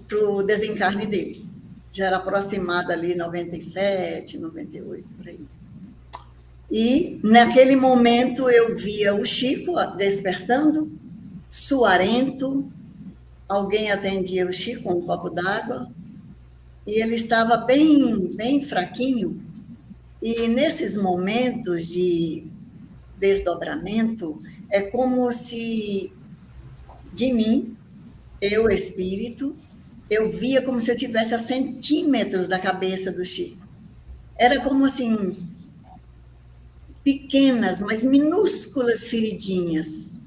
para o desencarne dele. Já era aproximado ali 97, 98, por aí. E, naquele momento, eu via o Chico despertando, suarento, alguém atendia o Chico com um copo d'água, e ele estava bem, bem fraquinho, e nesses momentos de desdobramento, é como se, de mim, eu, espírito, eu via como se eu estivesse a centímetros da cabeça do Chico. Era como assim, pequenas, mas minúsculas feridinhas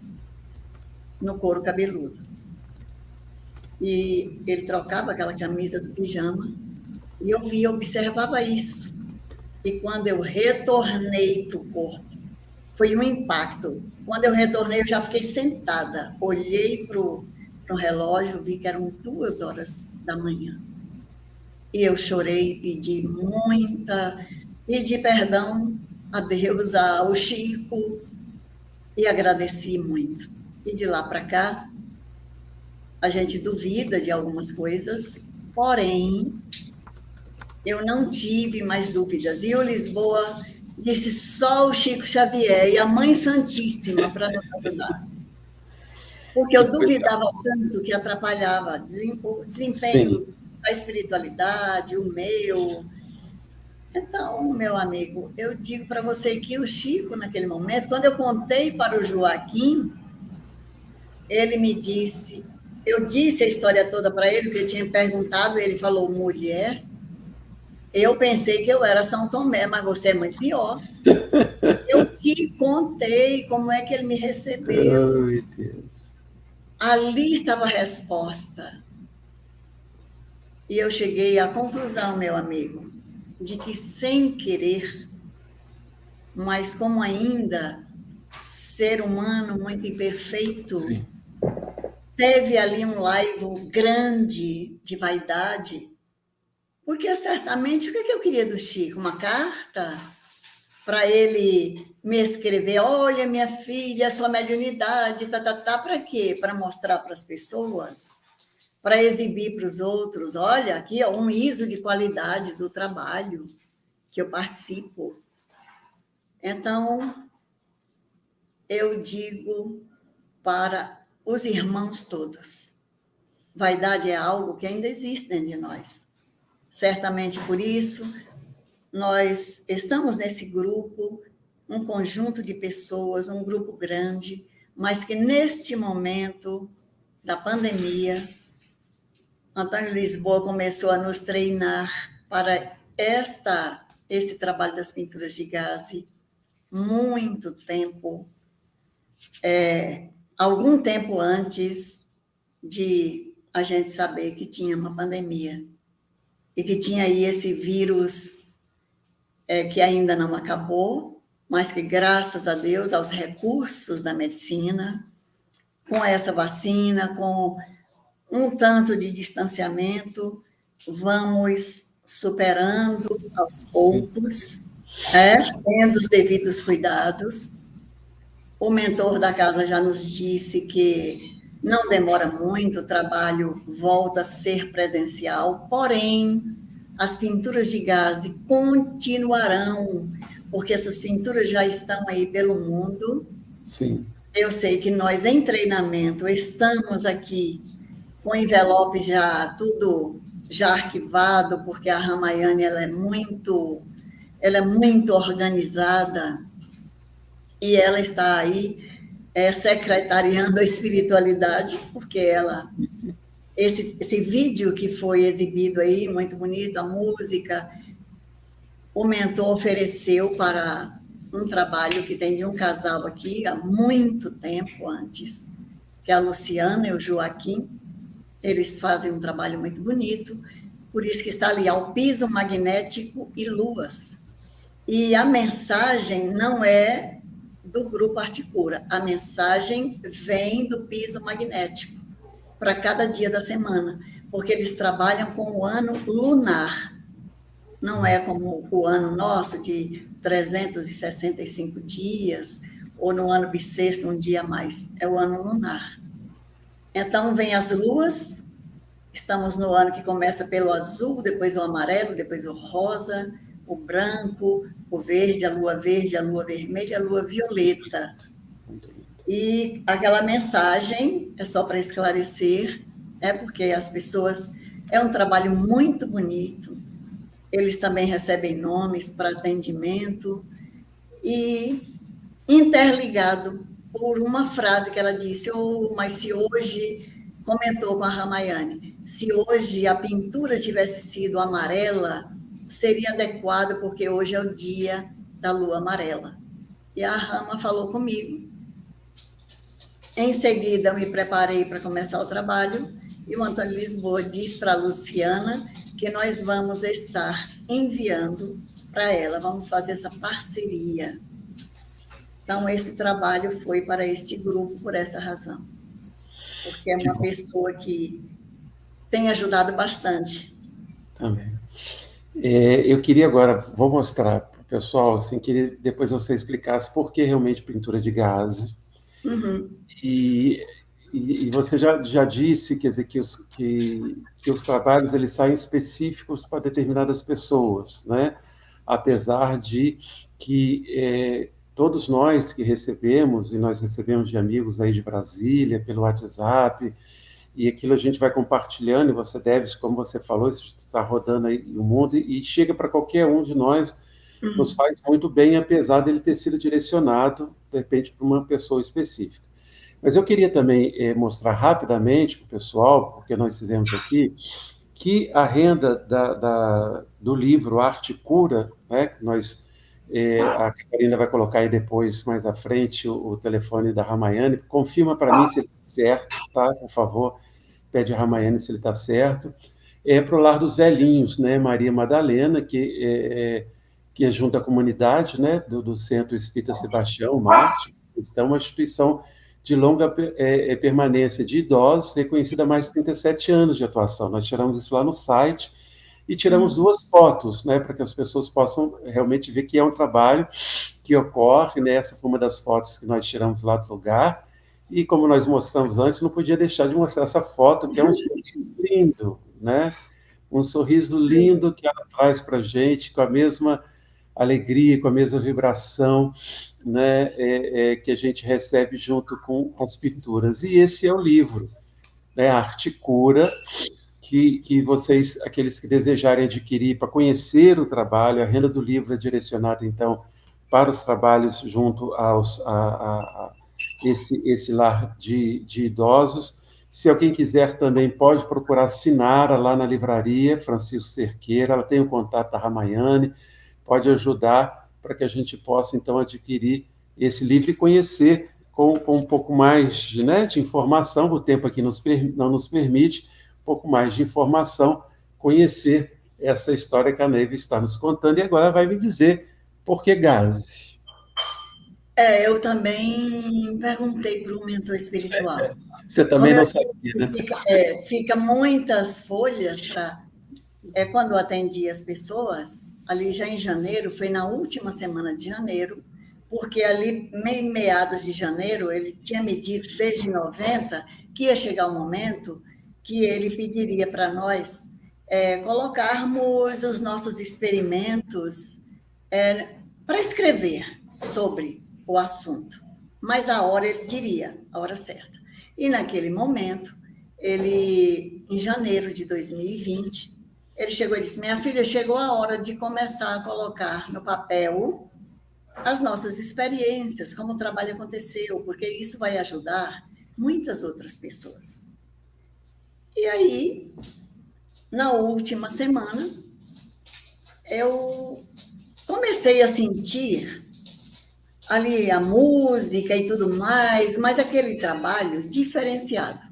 no couro cabeludo. E ele trocava aquela camisa do pijama, e eu via, observava isso. E quando eu retornei para o corpo, foi um impacto. Quando eu retornei, eu já fiquei sentada, olhei para o relógio, vi que eram 2h da manhã. E eu chorei, pedi perdão a Deus, ao Chico, e agradeci muito. E de lá para cá, a gente duvida de algumas coisas, porém, eu não tive mais dúvidas. E o Lisboa disse só o Chico Xavier e a Mãe Santíssima para nos ajudar. Porque eu duvidava tanto que atrapalhava o desempenho da espiritualidade, o meu. Então, meu amigo, eu digo para você que o Chico, naquele momento, quando eu contei para o Joaquim, ele me disse, eu disse a história toda para ele, porque eu tinha perguntado, ele falou, mulher, eu pensei que eu era São Tomé, mas você é muito pior. Eu te contei como é que ele me recebeu. Oh, meu Deus. Ali estava a resposta. E eu cheguei à conclusão, meu amigo, de que sem querer, mas como ainda ser humano muito imperfeito, Sim. teve ali um laivo grande de vaidade, porque certamente o que eu queria do Chico? Uma carta para ele me escrever, olha, minha filha, sua mediunidade, para quê? Para mostrar para as pessoas, para exibir para os outros, olha, aqui é um ISO de qualidade do trabalho que eu participo. Então, eu digo para os irmãos todos, vaidade é algo que ainda existe dentro de nós. Certamente por isso, nós estamos nesse grupo, um conjunto de pessoas, um grupo grande, mas que neste momento da pandemia, Antônio Lisboa começou a nos treinar para esse trabalho das pinturas de gaze muito tempo, algum tempo antes de a gente saber que tinha uma pandemia e que tinha aí esse vírus que ainda não acabou, mas que, graças a Deus, aos recursos da medicina, com essa vacina, com um tanto de distanciamento, vamos superando aos poucos, tendo os devidos cuidados. O mentor da casa já nos disse que não demora muito, o trabalho volta a ser presencial, porém, as pinturas de gaze continuarão, porque essas pinturas já estão aí pelo mundo. Sim. Eu sei que nós, em treinamento, estamos aqui com envelope tudo já arquivado, porque a Ramayane ela é muito organizada e ela está aí secretariando a espiritualidade, porque esse vídeo que foi exibido aí, muito bonito, a música, o mentor ofereceu para um trabalho que tem de um casal aqui há muito tempo antes, que é a Luciana e o Joaquim. Eles fazem um trabalho muito bonito, por isso que está ali ao piso magnético e luas. E a mensagem não é do grupo Articura, a mensagem vem do piso magnético para cada dia da semana, porque eles trabalham com o ano lunar. Não é como o ano nosso, de 365 dias, ou no ano bissexto, um dia a mais. É o ano lunar. Então, vem as luas, estamos no ano que começa pelo azul, depois o amarelo, depois o rosa, o branco, o verde, a lua vermelha, a lua violeta. E aquela mensagem, é só para esclarecer, porque as pessoas... É um trabalho muito bonito, eles também recebem nomes para atendimento, e interligado por uma frase que ela disse: mas se hoje, comentou com a Ramayane, se hoje a pintura tivesse sido amarela, seria adequado, porque hoje é o dia da lua amarela. E a Rama falou comigo. Em seguida, me preparei para começar o trabalho, e o Antônio Lisboa diz para a Luciana que nós vamos estar enviando para ela, vamos fazer essa parceria. Então, esse trabalho foi para este grupo por essa razão, porque é uma pessoa que tem ajudado bastante. Também. Eu queria agora, vou mostrar para o pessoal, assim, que depois você explicasse por que realmente pintura de gaze. Uhum. E você já disse, quer dizer, que os trabalhos eles saem específicos para determinadas pessoas, né? Apesar de que todos nós que recebemos, e nós recebemos de amigos aí de Brasília, pelo WhatsApp, e aquilo a gente vai compartilhando, e você deve, como você falou, isso está rodando aí o mundo, e chega para qualquer um de nós, nos faz muito bem, apesar dele ter sido direcionado, de repente, para uma pessoa específica. Mas eu queria também mostrar rapidamente para o pessoal, porque nós fizemos aqui, que a renda do livro Arte Cura, né, que a Catarina vai colocar aí depois, mais à frente, o telefone da Ramayane, confirma para mim se ele está certo, tá? Por favor, pede a Ramayane se ele está certo. Para o Lar dos Velhinhos, né, Maria Madalena, que é junto à comunidade, né, do Centro Espírita Sebastião Marte, então uma instituição de longa permanência de idosos, reconhecida há mais de 37 anos de atuação. Nós tiramos isso lá no site e tiramos 2 fotos, né, para que as pessoas possam realmente ver que é um trabalho que ocorre, né? Essa foi uma das fotos que nós tiramos lá do lugar, e como nós mostramos antes, não podia deixar de mostrar essa foto, que é um sorriso lindo, né? Um sorriso lindo que ela traz para a gente, com a mesma alegria, com a mesma vibração, né, que a gente recebe junto com as pinturas. E esse é o livro, né, Arte Cura, que vocês, aqueles que desejarem adquirir para conhecer o trabalho, a renda do livro é direcionada, então, para os trabalhos junto a esse lar de idosos. Se alguém quiser também, pode procurar Sinara lá na livraria, Francisco Cerqueira, ela tem o contato da Ramayane, pode ajudar para que a gente possa, então, adquirir esse livro e conhecer com um pouco mais, né, de informação, o tempo aqui não nos permite, um pouco mais de informação, conhecer essa história que a Neiva está nos contando, e agora vai me dizer por que gaze. Eu também perguntei para o mentor espiritual. Você também não sabia, né? Fica muitas folhas para... quando eu atendi as pessoas, ali já em janeiro, foi na última semana de janeiro, porque ali, meados de janeiro, ele tinha me dito desde 90 que ia chegar o momento que ele pediria para nós colocarmos os nossos experimentos para escrever sobre o assunto. Mas a hora ele diria, a hora certa. E naquele momento, ele, em janeiro de 2020, ele chegou e disse: minha filha, chegou a hora de começar a colocar no papel as nossas experiências, como o trabalho aconteceu, porque isso vai ajudar muitas outras pessoas. E aí, na última semana, eu comecei a sentir ali a música e tudo mais, mas aquele trabalho diferenciado.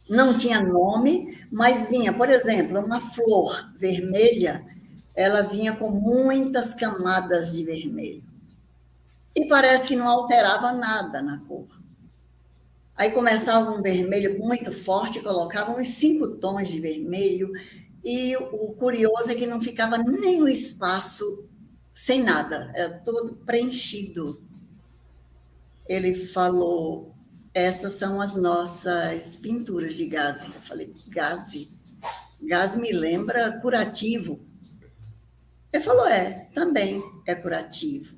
Não tinha nome, mas vinha, por exemplo, uma flor vermelha, ela vinha com muitas camadas de vermelho. E parece que não alterava nada na cor. Aí começava um vermelho muito forte, colocavam uns 5 tons de vermelho, E o curioso é que não ficava nenhum espaço sem nada, era todo preenchido. Ele falou, essas são as nossas pinturas de gaze. Eu falei, gaze? Gaze me lembra curativo. Ele falou, também é curativo.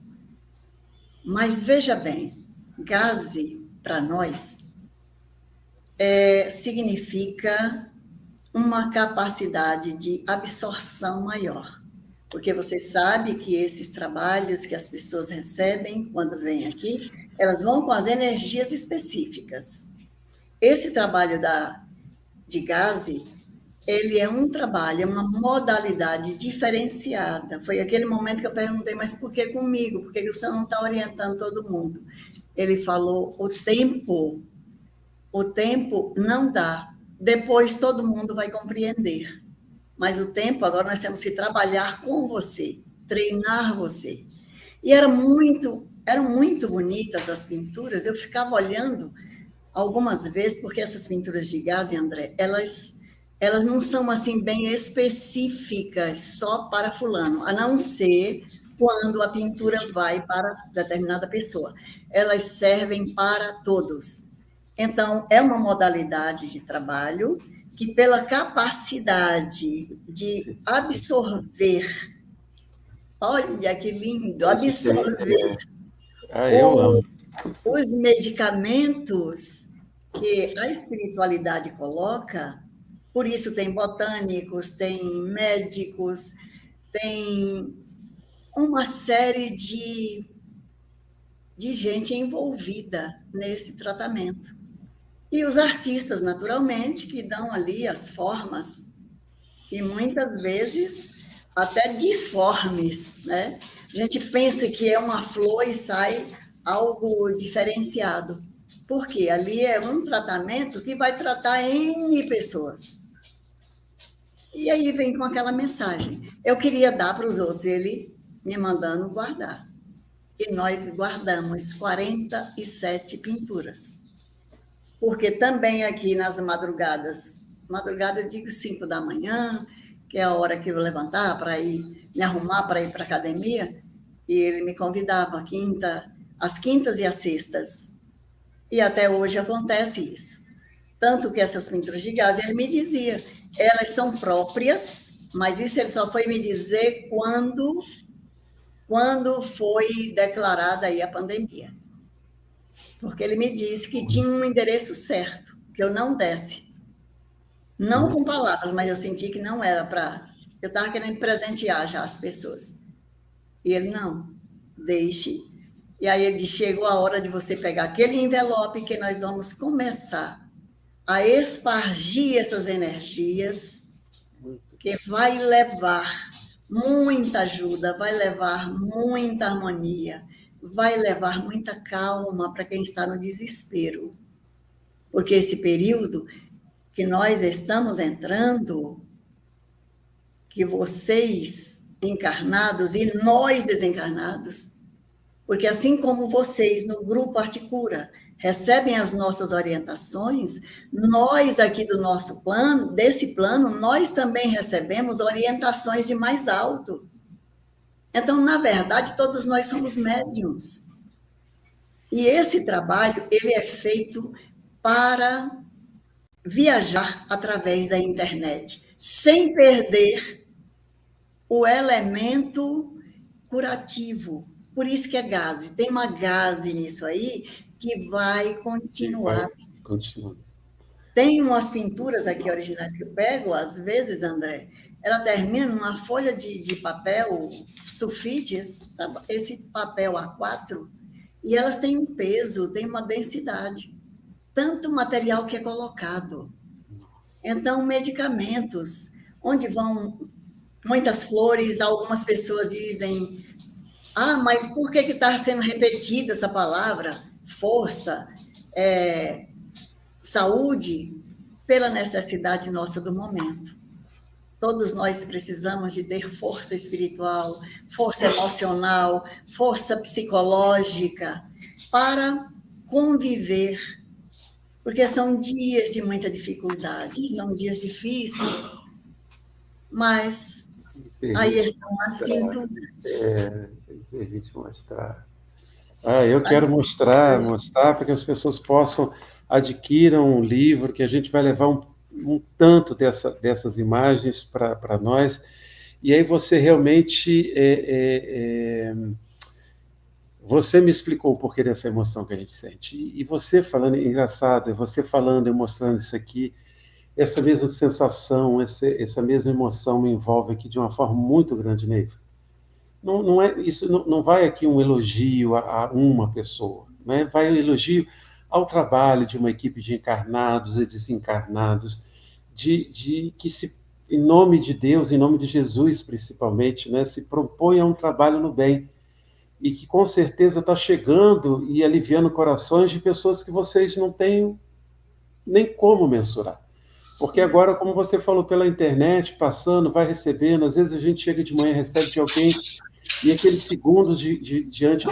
Mas veja bem, gaze, para nós, significa uma capacidade de absorção maior. Porque você sabe que esses trabalhos que as pessoas recebem quando vêm aqui, elas vão com as energias específicas. Esse trabalho de gaze, ele é um trabalho, é uma modalidade diferenciada. Foi aquele momento que eu perguntei, mas por que comigo? Por que o senhor não está orientando todo mundo? Ele falou, o tempo não dá. Depois todo mundo vai compreender. Mas o tempo, agora nós temos que trabalhar com você, treinar você. E eram muito bonitas as pinturas, eu ficava olhando algumas vezes, porque essas pinturas de gaze, André, elas não são assim bem específicas só para fulano, a não ser quando a pintura vai para determinada pessoa. Elas servem para todos. Então, é uma modalidade de trabalho que, pela capacidade de absorver, olha que lindo, absorver os medicamentos que a espiritualidade coloca, por isso tem botânicos, tem médicos, tem uma série de gente envolvida nesse tratamento. E os artistas, naturalmente, que dão ali as formas, e muitas vezes até disformes, né? A gente pensa que é uma flor e sai algo diferenciado, porque ali é um tratamento que vai tratar N pessoas. E aí vem com aquela mensagem. Eu queria dar para os outros, ele me mandando guardar. E nós guardamos 47 pinturas. Porque também aqui nas madrugadas, madrugada eu digo 5 da manhã, que é a hora que eu levantar para ir me arrumar para ir para a academia, e ele me convidava às quintas e às sextas. E até hoje acontece isso. Tanto que essas pinturas de gaze, ele me dizia, elas são próprias, mas isso ele só foi me dizer quando foi declarada aí a pandemia. Porque ele me disse que tinha um endereço certo, que eu não desse. Não com palavras, mas eu senti que não era para... Eu estava querendo presentear já as pessoas. E ele, não, deixe. E aí ele disse, chegou a hora de você pegar aquele envelope que nós vamos começar a espargir essas energias, que vai levar muita ajuda, vai levar muita harmonia, vai levar muita calma para quem está no desespero. Porque esse período que nós estamos entrando, que vocês encarnados e nós desencarnados, porque assim como vocês no grupo Articura recebem as nossas orientações, nós aqui do nosso plano, desse plano, nós também recebemos orientações de mais alto. Então, na verdade, todos nós somos médiums. E esse trabalho, ele é feito para viajar através da internet, sem perder o elemento curativo. Por isso que é gaze. Tem uma gaze nisso aí que vai continuar. Tem umas pinturas aqui originais que eu pego, às vezes, André, ela termina numa folha de papel sulfite, esse papel A4, e elas têm um peso, têm uma densidade. Tanto material que é colocado. Então, medicamentos, onde vão muitas flores, algumas pessoas dizem, mas por que está sendo repetida essa palavra? Força, saúde, pela necessidade nossa do momento. Todos nós precisamos de ter força espiritual, força emocional, força psicológica, para conviver, porque são dias de muita dificuldade, são dias difíceis. mas aí Permite estão as mostrar. pinturas. Permite mostrar. Eu As quero mostrar, pinturas. mostrar para que as pessoas possam adquiram um livro que a gente vai levar um tanto dessas imagens para nós. E aí você realmente você me explicou o porquê dessa emoção que a gente sente. E você falando, engraçado, você falando e mostrando isso aqui, essa mesma sensação, essa mesma emoção me envolve aqui de uma forma muito grande, Neiva. Não é, isso não vai aqui um elogio a uma pessoa, né? Vai um elogio ao trabalho de uma equipe de encarnados e desencarnados, de que se, em nome de Deus, em nome de Jesus principalmente, né, se propõe a um trabalho no bem e que com certeza está chegando e aliviando corações de pessoas que vocês não têm nem como mensurar. Porque agora, Isso. como você falou, pela internet, passando, vai recebendo, às vezes a gente chega de manhã, recebe de alguém, e aqueles segundos diante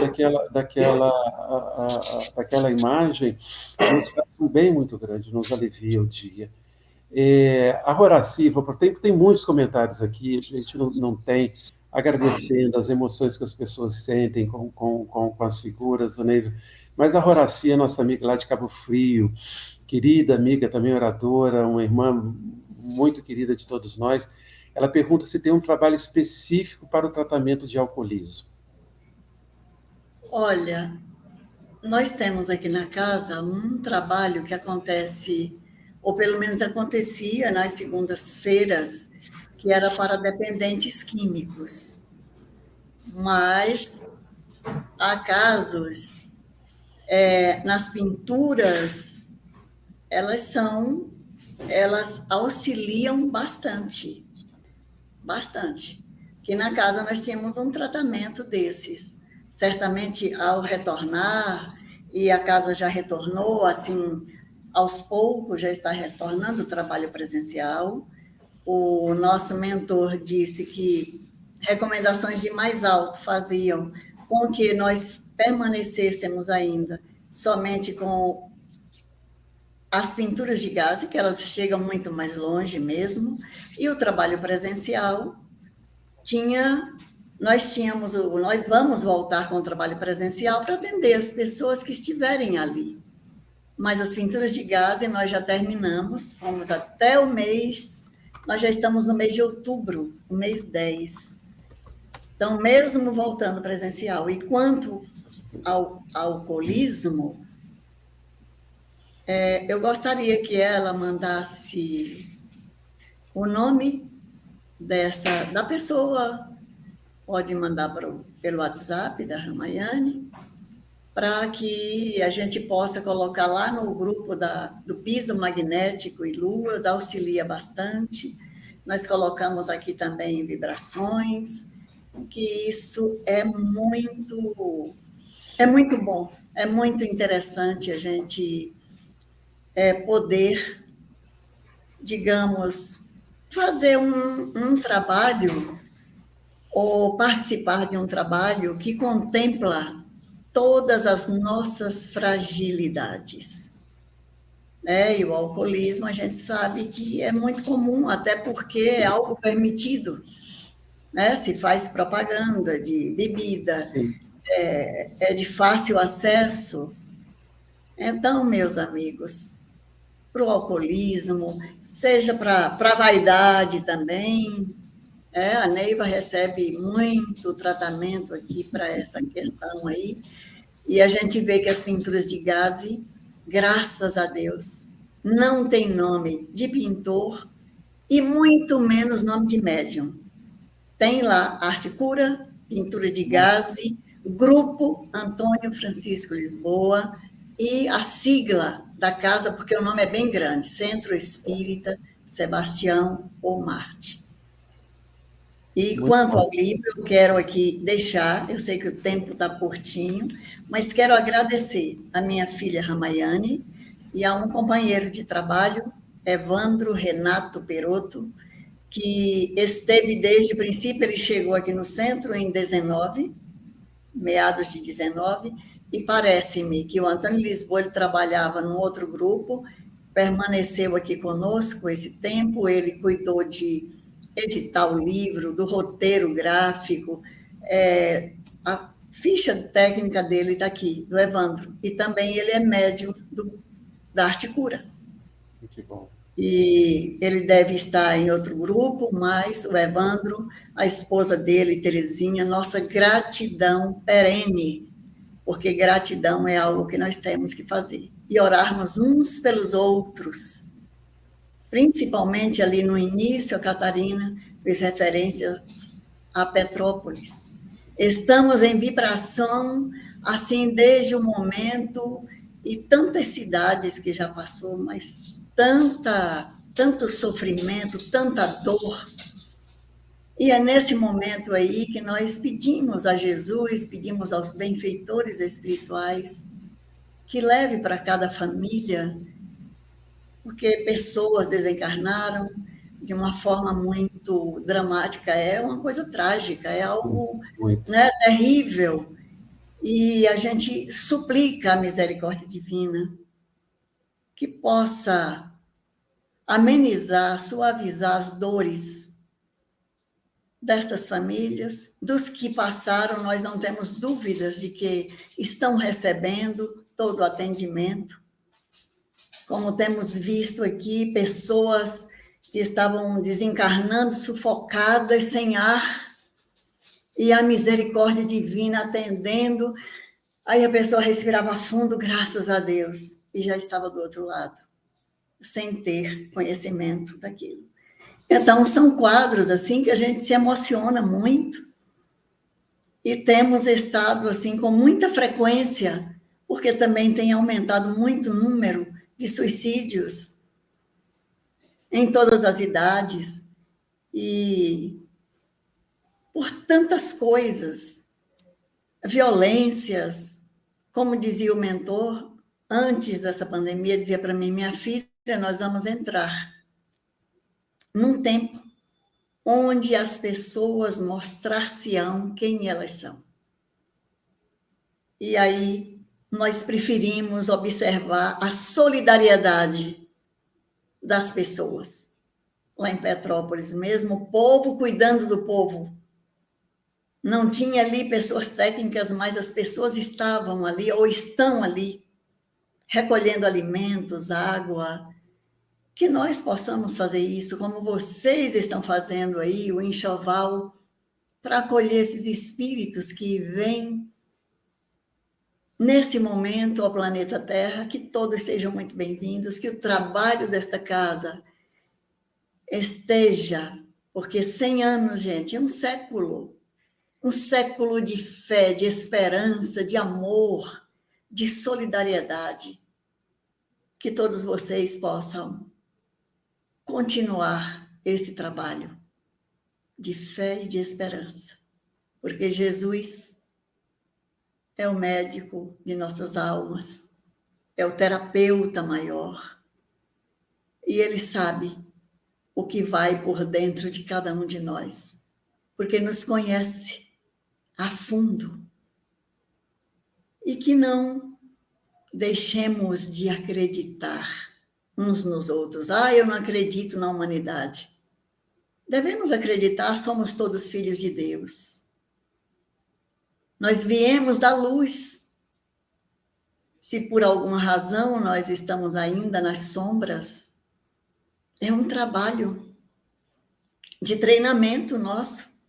daquela imagem nos faz um bem muito grande, nos alivia o dia. A Roraciva, tem muitos comentários aqui, a gente não tem, agradecendo as emoções que as pessoas sentem com as figuras, né? Mas a Roracia, nossa amiga lá de Cabo Frio, querida amiga, também oradora, uma irmã muito querida de todos nós, ela pergunta se tem um trabalho específico para o tratamento de alcoolismo. Olha, nós temos aqui na casa um trabalho que acontece, ou pelo menos acontecia nas segundas-feiras, que era para dependentes químicos. Mas há casos, nas pinturas, elas auxiliam bastante, bastante. Que na casa nós tínhamos um tratamento desses. Certamente, ao retornar, e a casa já retornou, assim, aos poucos já está retornando o trabalho presencial. O nosso mentor disse que recomendações de mais alto faziam com que nós permanecêssemos ainda somente com as pinturas de gás, que elas chegam muito mais longe mesmo, e o trabalho presencial nós vamos voltar com o trabalho presencial para atender as pessoas que estiverem ali. Mas as pinturas de gás nós já terminamos, fomos até o mês, nós já estamos no mês de outubro, o mês 10. Então, mesmo voltando presencial, e quanto ao alcoolismo, eu gostaria que ela mandasse o nome da pessoa, pode mandar pelo WhatsApp da Ramayane, para que a gente possa colocar lá no grupo do piso magnético e luas, auxilia bastante. Nós colocamos aqui também vibrações, que isso é muito bom, é muito interessante a gente poder, digamos, fazer um trabalho ou participar de um trabalho que contempla todas as nossas fragilidades. E o alcoolismo, a gente sabe que é muito comum, até porque é algo permitido, né? Se faz propaganda de bebida, é de fácil acesso. Então, meus amigos, para o alcoolismo, seja para a vaidade também, a Neiva recebe muito tratamento aqui para essa questão aí, e a gente vê que as pinturas de gaze, graças a Deus, não tem nome de pintor e muito menos nome de médium. Tem lá Arte Cura, pintura de gaze, Grupo Antônio Francisco Lisboa e a sigla da casa, porque o nome é bem grande, Centro Espírita Sebastião Omarte. E Muito quanto bom. ao livro, eu quero aqui deixar, eu sei que o tempo está curtinho, mas quero agradecer a minha filha Ramayane e a um companheiro de trabalho, Evandro Renato Perotto, que esteve desde o princípio, ele chegou aqui no centro em 19, meados de 19, e parece-me que o Antônio Lisboa ele trabalhava num outro grupo, permaneceu aqui conosco esse tempo, ele cuidou de editar o livro, do roteiro gráfico, a ficha técnica dele está aqui, do Evandro. E também ele é médium da Arte Cura. Que bom. E ele deve estar em outro grupo, mas o Evandro, a esposa dele, Terezinha, nossa gratidão perene, porque gratidão é algo que nós temos que fazer. E orarmos uns pelos outros. Principalmente ali no início, a Catarina fez referências a Petrópolis. Estamos em vibração, assim, desde o momento, e tantas cidades que já passou, mas tanto sofrimento, tanta dor. E é nesse momento aí que nós pedimos a Jesus, pedimos aos benfeitores espirituais, que leve para cada família, porque pessoas desencarnaram de uma forma muito dramática, é uma coisa trágica, é algo, né, terrível. E a gente suplica a misericórdia divina que possa amenizar, suavizar as dores destas famílias, dos que passaram, nós não temos dúvidas de que estão recebendo todo o atendimento. Como temos visto aqui, pessoas que estavam desencarnando, sufocadas, sem ar, e a misericórdia divina atendendo. Aí a pessoa respirava fundo, graças a Deus, e já estava do outro lado, sem ter conhecimento daquilo. Então, são quadros assim que a gente se emociona muito, e temos estado assim com muita frequência, porque também tem aumentado muito o número de suicídios em todas as idades, e por tantas coisas, violências, como dizia o mentor, antes dessa pandemia, dizia para mim, minha filha, nós vamos entrar num tempo onde as pessoas mostrar-se-ão quem elas são. E aí nós preferimos observar a solidariedade das pessoas. Lá em Petrópolis mesmo, o povo cuidando do povo. Não tinha ali pessoas técnicas, mas as pessoas estavam ali, ou estão ali, recolhendo alimentos, água. Que nós possamos fazer isso, como vocês estão fazendo aí, o enxoval, para acolher esses espíritos que vêm nesse momento ao planeta Terra, que todos sejam muito bem-vindos, que o trabalho desta casa esteja, porque 100 anos, gente, é um século de fé, de esperança, de amor, de solidariedade, que todos vocês possam continuar esse trabalho de fé e de esperança, porque Jesus é o médico de nossas almas, é o terapeuta maior, e ele sabe o que vai por dentro de cada um de nós, porque nos conhece a fundo, e que não deixemos de acreditar uns nos outros. Eu não acredito na humanidade. Devemos acreditar, somos todos filhos de Deus. Nós viemos da luz. Se por alguma razão nós estamos ainda nas sombras, é um trabalho de treinamento nosso,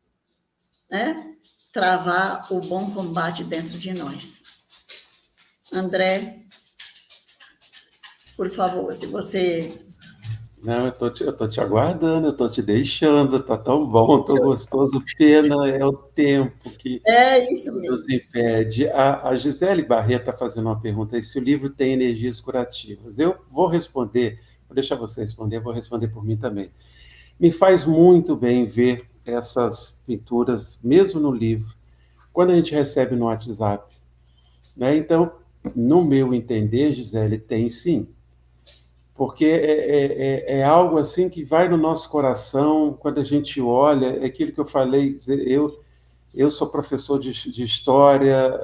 né? Travar o bom combate dentro de nós. André, por favor, se você... Não, eu tô te aguardando, eu tô te deixando, tá tão bom, tão gostoso, pena é o tempo que isso mesmo. nos impede. A Gisele Barreto está fazendo uma pergunta, se o livro tem energias curativas. Eu vou responder, vou deixar você responder, vou responder por mim também. Me faz muito bem ver essas pinturas, mesmo no livro, quando a gente recebe no WhatsApp, né? Então, no meu entender, Gisele, tem sim, porque é algo assim que vai no nosso coração, quando a gente olha, é aquilo que eu falei, eu sou professor de história,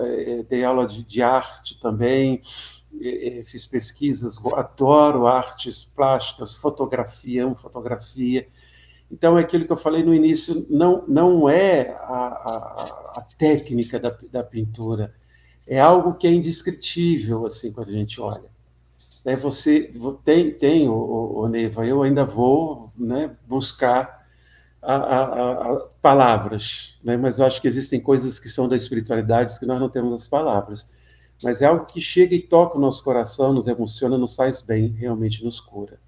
dei aula de arte também, fiz pesquisas, adoro artes plásticas, fotografia, Então, é aquilo que eu falei no início, não é a técnica da pintura, é algo que é indescritível, assim, quando a gente olha. Né, você tem o Neiva, eu ainda vou, né, buscar palavras, né, mas eu acho que existem coisas que são da espiritualidade que nós não temos as palavras. Mas é algo que chega e toca o nosso coração, nos emociona, nos faz bem, realmente nos cura.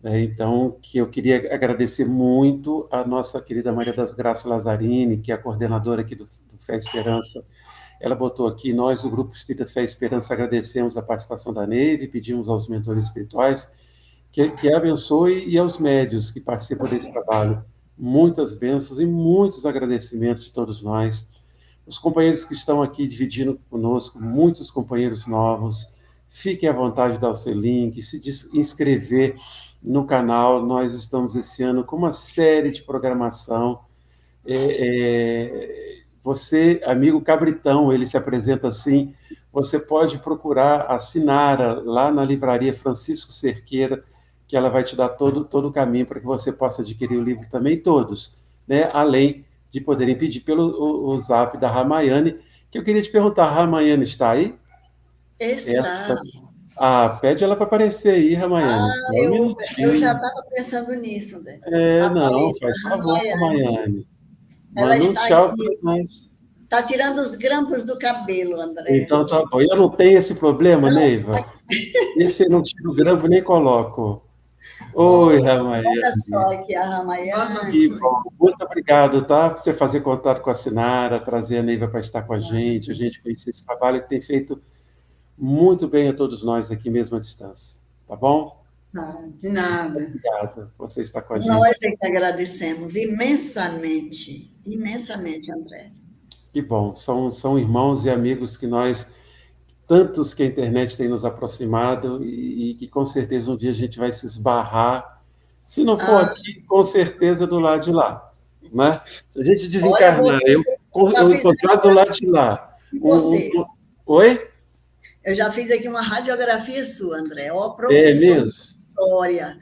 Então, que eu queria agradecer muito a nossa querida Maria das Graças Lazzarini, que é a coordenadora aqui do Fé e Esperança. Ela botou aqui, nós do Grupo Espírita Fé e Esperança agradecemos a participação da Neiva e pedimos aos mentores espirituais que abençoe e aos médios que participam desse trabalho. Muitas bênçãos e muitos agradecimentos de todos nós. Os companheiros que estão aqui dividindo conosco, muitos companheiros novos, fiquem à vontade de dar o seu link, se inscrever no canal. Nós estamos esse ano com uma série de programação. Você, amigo Cabritão, ele se apresenta assim, você pode procurar a Sinara lá na livraria Francisco Cerqueira, que ela vai te dar todo o caminho para que você possa adquirir o livro também, todos, né? Além de poderem pedir pelo o zap da Ramayane, que eu queria te perguntar, a Ramayane está aí? Está. Pede ela para aparecer aí, Ramayane, só um minutinho. Eu já estava pensando nisso, né? Não, faz favor, Ramayane. Ela Manda um está tchau para nós. Está tirando os grampos do cabelo, André. Então tá bom. Eu não tenho esse problema, Neiva? Esse eu não tiro o grampo nem coloco. Oi, Ramayane. Olha só aqui a Ramayane. Que bom. Muito obrigado, tá? Por você fazer contato com a Sinara, trazer a Neiva para estar com a gente conhecer esse trabalho que tem feito muito bem a todos nós aqui mesmo à distância. Tá bom? De nada. Obrigado por você estar com a gente. Nós é que agradecemos imensamente, imensamente, André. Que bom. São irmãos e amigos que nós, tantos que a internet tem nos aproximado e que com certeza um dia a gente vai se esbarrar. Se não for aqui, com certeza do lado de lá. Né? Se a gente desencarnar, eu encontrar do lado de lá. Oi? Eu já fiz aqui uma radiografia sua, André. Ó, professor de história.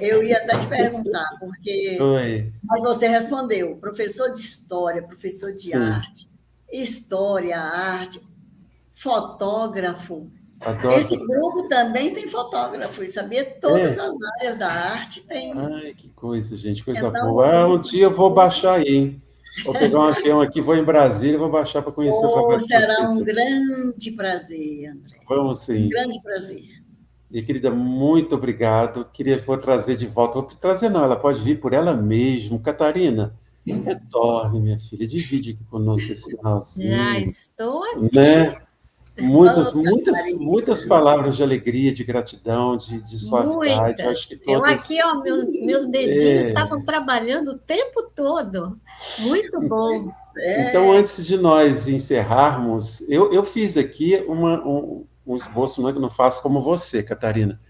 Eu ia até te perguntar, porque... Oi. Mas você respondeu. Professor de história, professor de arte, história, arte, fotógrafo. Adoro. Esse grupo também tem fotógrafo, sabia? Todas as áreas da arte tem. Ai, que coisa, gente, coisa boa. Um dia eu vou baixar aí, hein? Vou pegar um avião aqui, vou em Brasília e vou baixar para conhecer o trabalho de vocês. Será um grande prazer, André. Vamos sim. Um grande prazer. Minha querida, muito obrigado. Vou trazer de volta. Vou trazer não, ela pode vir por ela mesma. Catarina, retorne, minha filha. Divide aqui conosco esse finalzinho. Já estou aqui. Né? Muitas palavras de alegria, de gratidão, de suavidade. Acho que todos... Eu aqui, ó, meus dedinhos estavam trabalhando o tempo todo. Muito bom. Então, antes de nós encerrarmos, eu fiz aqui um esboço, não é que eu não faço como você, Catarina,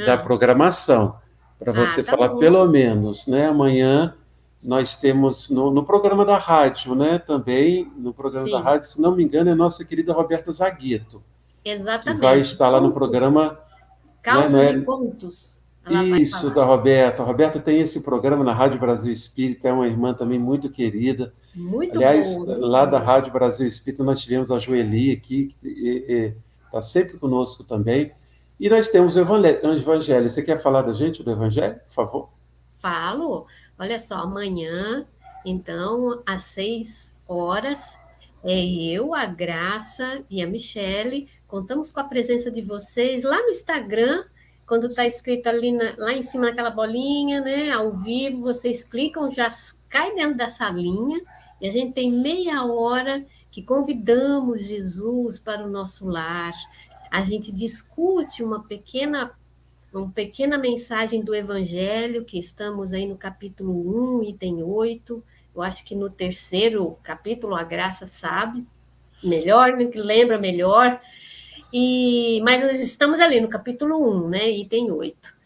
da programação, para você falar bom. Pelo menos, né? Amanhã nós temos no programa da rádio, né? Também no programa da rádio, se não me engano, é a nossa querida Roberta Zagueto. Exatamente. Que vai estar lá no programa... Causos e Contos. Isso, da Roberta. A Roberta tem esse programa na Rádio Brasil Espírita, é uma irmã também muito querida. Muito Aliás, bom. Lá da Rádio Brasil Espírita, nós tivemos a Joeli aqui, que está sempre conosco também. E nós temos o Evangelho. Você quer falar da gente, do Evangelho, por favor? Falo. Olha só, amanhã, então, às 6 horas, eu, a Graça e a Michele, contamos com a presença de vocês lá no Instagram, quando está escrito ali lá em cima naquela bolinha, né, ao vivo, vocês clicam, já cai dentro da salinha, e a gente tem meia hora que convidamos Jesus para o nosso lar. A gente discute uma pequena mensagem do Evangelho, que estamos aí no capítulo 1, item 8. Eu acho que no 3º capítulo, a Graça sabe melhor, né, que lembra melhor. Mas nós estamos ali no capítulo 1, né, item 8.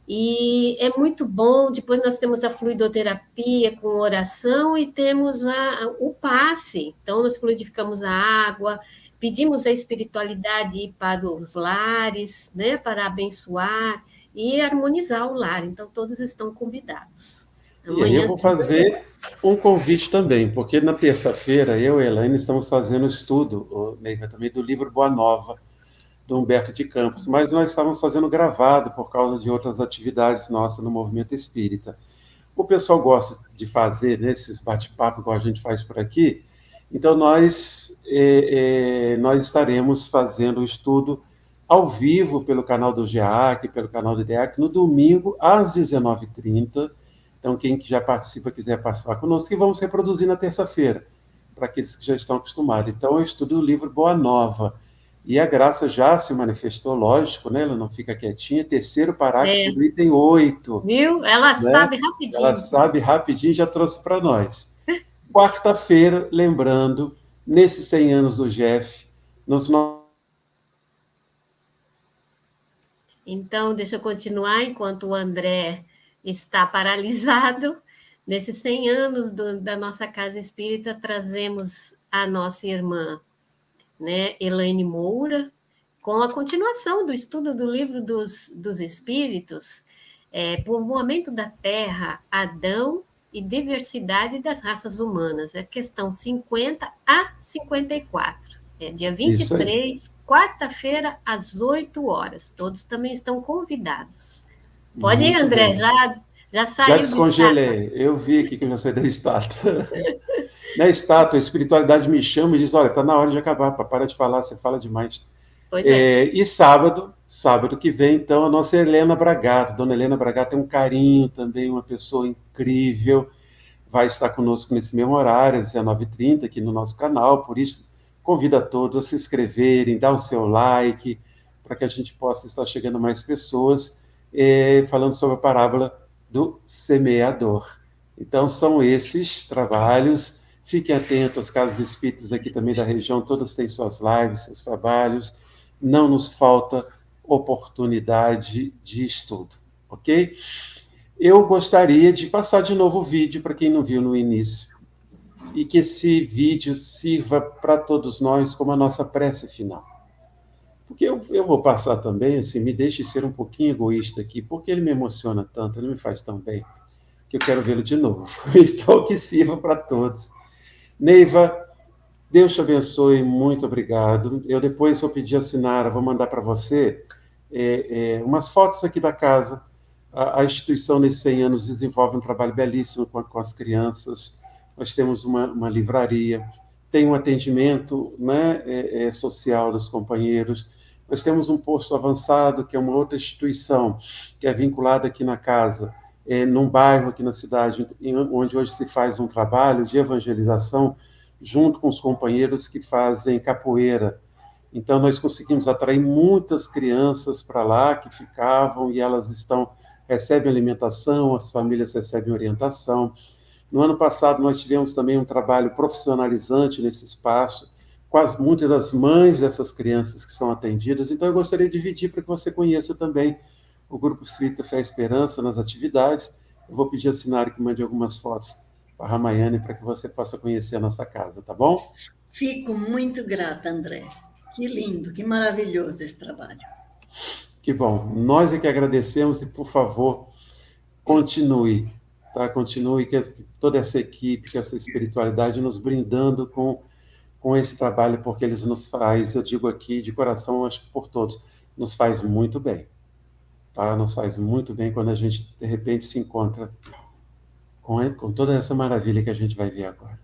E é muito bom. Depois nós temos a fluidoterapia com oração e temos o passe. Então, nós fluidificamos a água, pedimos a espiritualidade para os lares, né, para abençoar. e harmonizar o lar. Então, todos estão convidados. E aí eu Amanhã, vou fazer um convite também, porque na terça-feira eu e a Elaine estamos fazendo o estudo, Neiva, também do livro Boa Nova, do Humberto de Campos, mas nós estávamos fazendo gravado por causa de outras atividades nossas no movimento espírita. O pessoal gosta de fazer, né, esses bate-papo igual a gente faz por aqui, então nós estaremos fazendo o estudo ao vivo pelo canal do GEAC, pelo canal do IDEAC, no domingo, às 19h30. Então, quem já participa, quiser participar conosco, e vamos reproduzir na terça-feira, para aqueles que já estão acostumados. Então, eu estudo o livro Boa Nova. E a Graça já se manifestou, lógico, né? Ela não fica quietinha. Terceiro parágrafo é, do item 8, viu? Ela né? sabe Ela rapidinho. sabe rapidinho e já trouxe para nós. Quarta-feira, lembrando, nesses 100 anos do Jeff, nos Então, deixa eu continuar enquanto o André está paralisado. Nesses 100 anos da nossa casa espírita, trazemos a nossa irmã, né, Elaine Moura, com a continuação do estudo do livro dos Espíritos, Povoamento da Terra, Adão e Diversidade das Raças Humanas, é questão 50 a 54. É dia Isso aí. 23, quarta-feira, às 8 horas. Todos também estão convidados. Pode ir, Muito André, bem. já Já saiu do estátua. descongelei. Eu vi aqui que eu já saí da estátua. Na estátua, a espiritualidade me chama e diz: olha, está na hora de acabar, para de falar, você fala demais. Pois é. E sábado que vem, então, a nossa Helena Bragato. Dona Helena Bragato tem um carinho também, uma pessoa incrível. Vai estar conosco nesse mesmo horário, às 19h30, aqui no nosso canal. Por isso, convido a todos a se inscreverem, dar o seu like, para que a gente possa estar chegando a mais pessoas, falando sobre a parábola do semeador. Então, são esses trabalhos. Fiquem atentos, as casas espíritas aqui também da região, todas têm suas lives, seus trabalhos. Não nos falta oportunidade de estudo, ok? Eu gostaria de passar de novo o vídeo para quem não viu no início, e que esse vídeo sirva para todos nós como a nossa prece final. Porque eu vou passar também, assim, me deixe ser um pouquinho egoísta aqui, porque ele me emociona tanto, ele me faz tão bem, que eu quero vê-lo de novo. Então, que sirva para todos. Neiva, Deus te abençoe, muito obrigado. Eu depois vou pedir a Sinara, vou mandar para você umas fotos aqui da casa. A instituição, nesses 100 anos, desenvolve um trabalho belíssimo com as crianças. Nós temos uma livraria, tem um atendimento, né, social dos companheiros. Nós temos um posto avançado, que é uma outra instituição, que é vinculada aqui na casa, num bairro aqui na cidade, onde hoje se faz um trabalho de evangelização, junto com os companheiros que fazem capoeira. Então, nós conseguimos atrair muitas crianças para lá, que ficavam, e elas recebem alimentação, as famílias recebem orientação. No ano passado, nós tivemos também um trabalho profissionalizante nesse espaço, com muitas das mães dessas crianças que são atendidas. Então, eu gostaria de dividir para que você conheça também o Grupo Espírita Fé e Esperança nas atividades. Eu vou pedir a Sinara que mande algumas fotos para a Ramayane, para que você possa conhecer a nossa casa, tá bom? Fico muito grata, André. Que lindo, que maravilhoso esse trabalho. Que bom. Nós é que agradecemos e, por favor, continue, tá? Continue que toda essa equipe, que essa espiritualidade nos brindando com esse trabalho, porque eles nos faz, eu digo aqui de coração, acho que por todos, nos faz muito bem, tá? Nos faz muito bem quando a gente, de repente, se encontra com toda essa maravilha que a gente vai ver agora.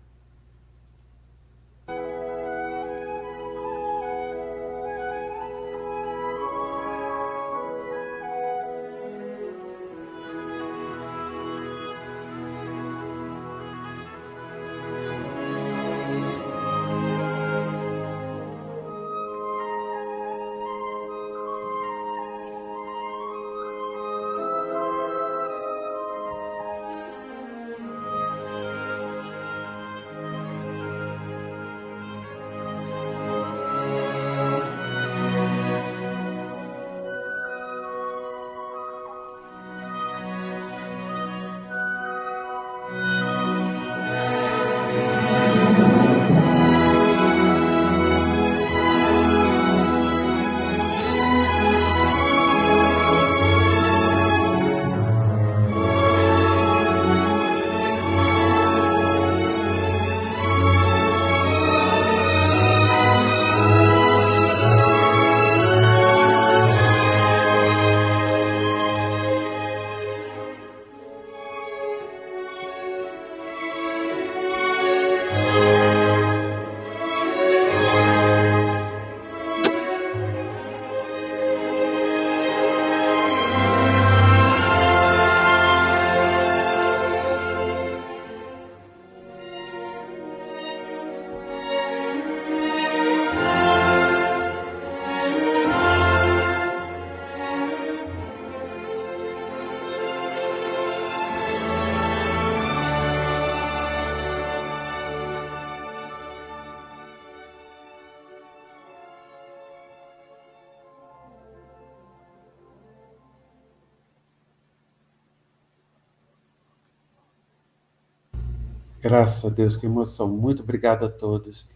Graças a Deus, que emoção. Muito obrigado a todos.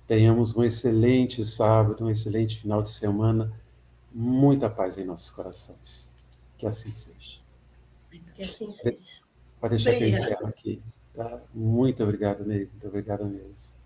Tenhamos um excelente sábado, um excelente final de semana. Muita paz em nossos corações. Que assim seja. Que assim seja. Pode deixar que eu Obrigada. encerro aqui. Tá? Muito obrigado, Ney. Muito obrigado mesmo.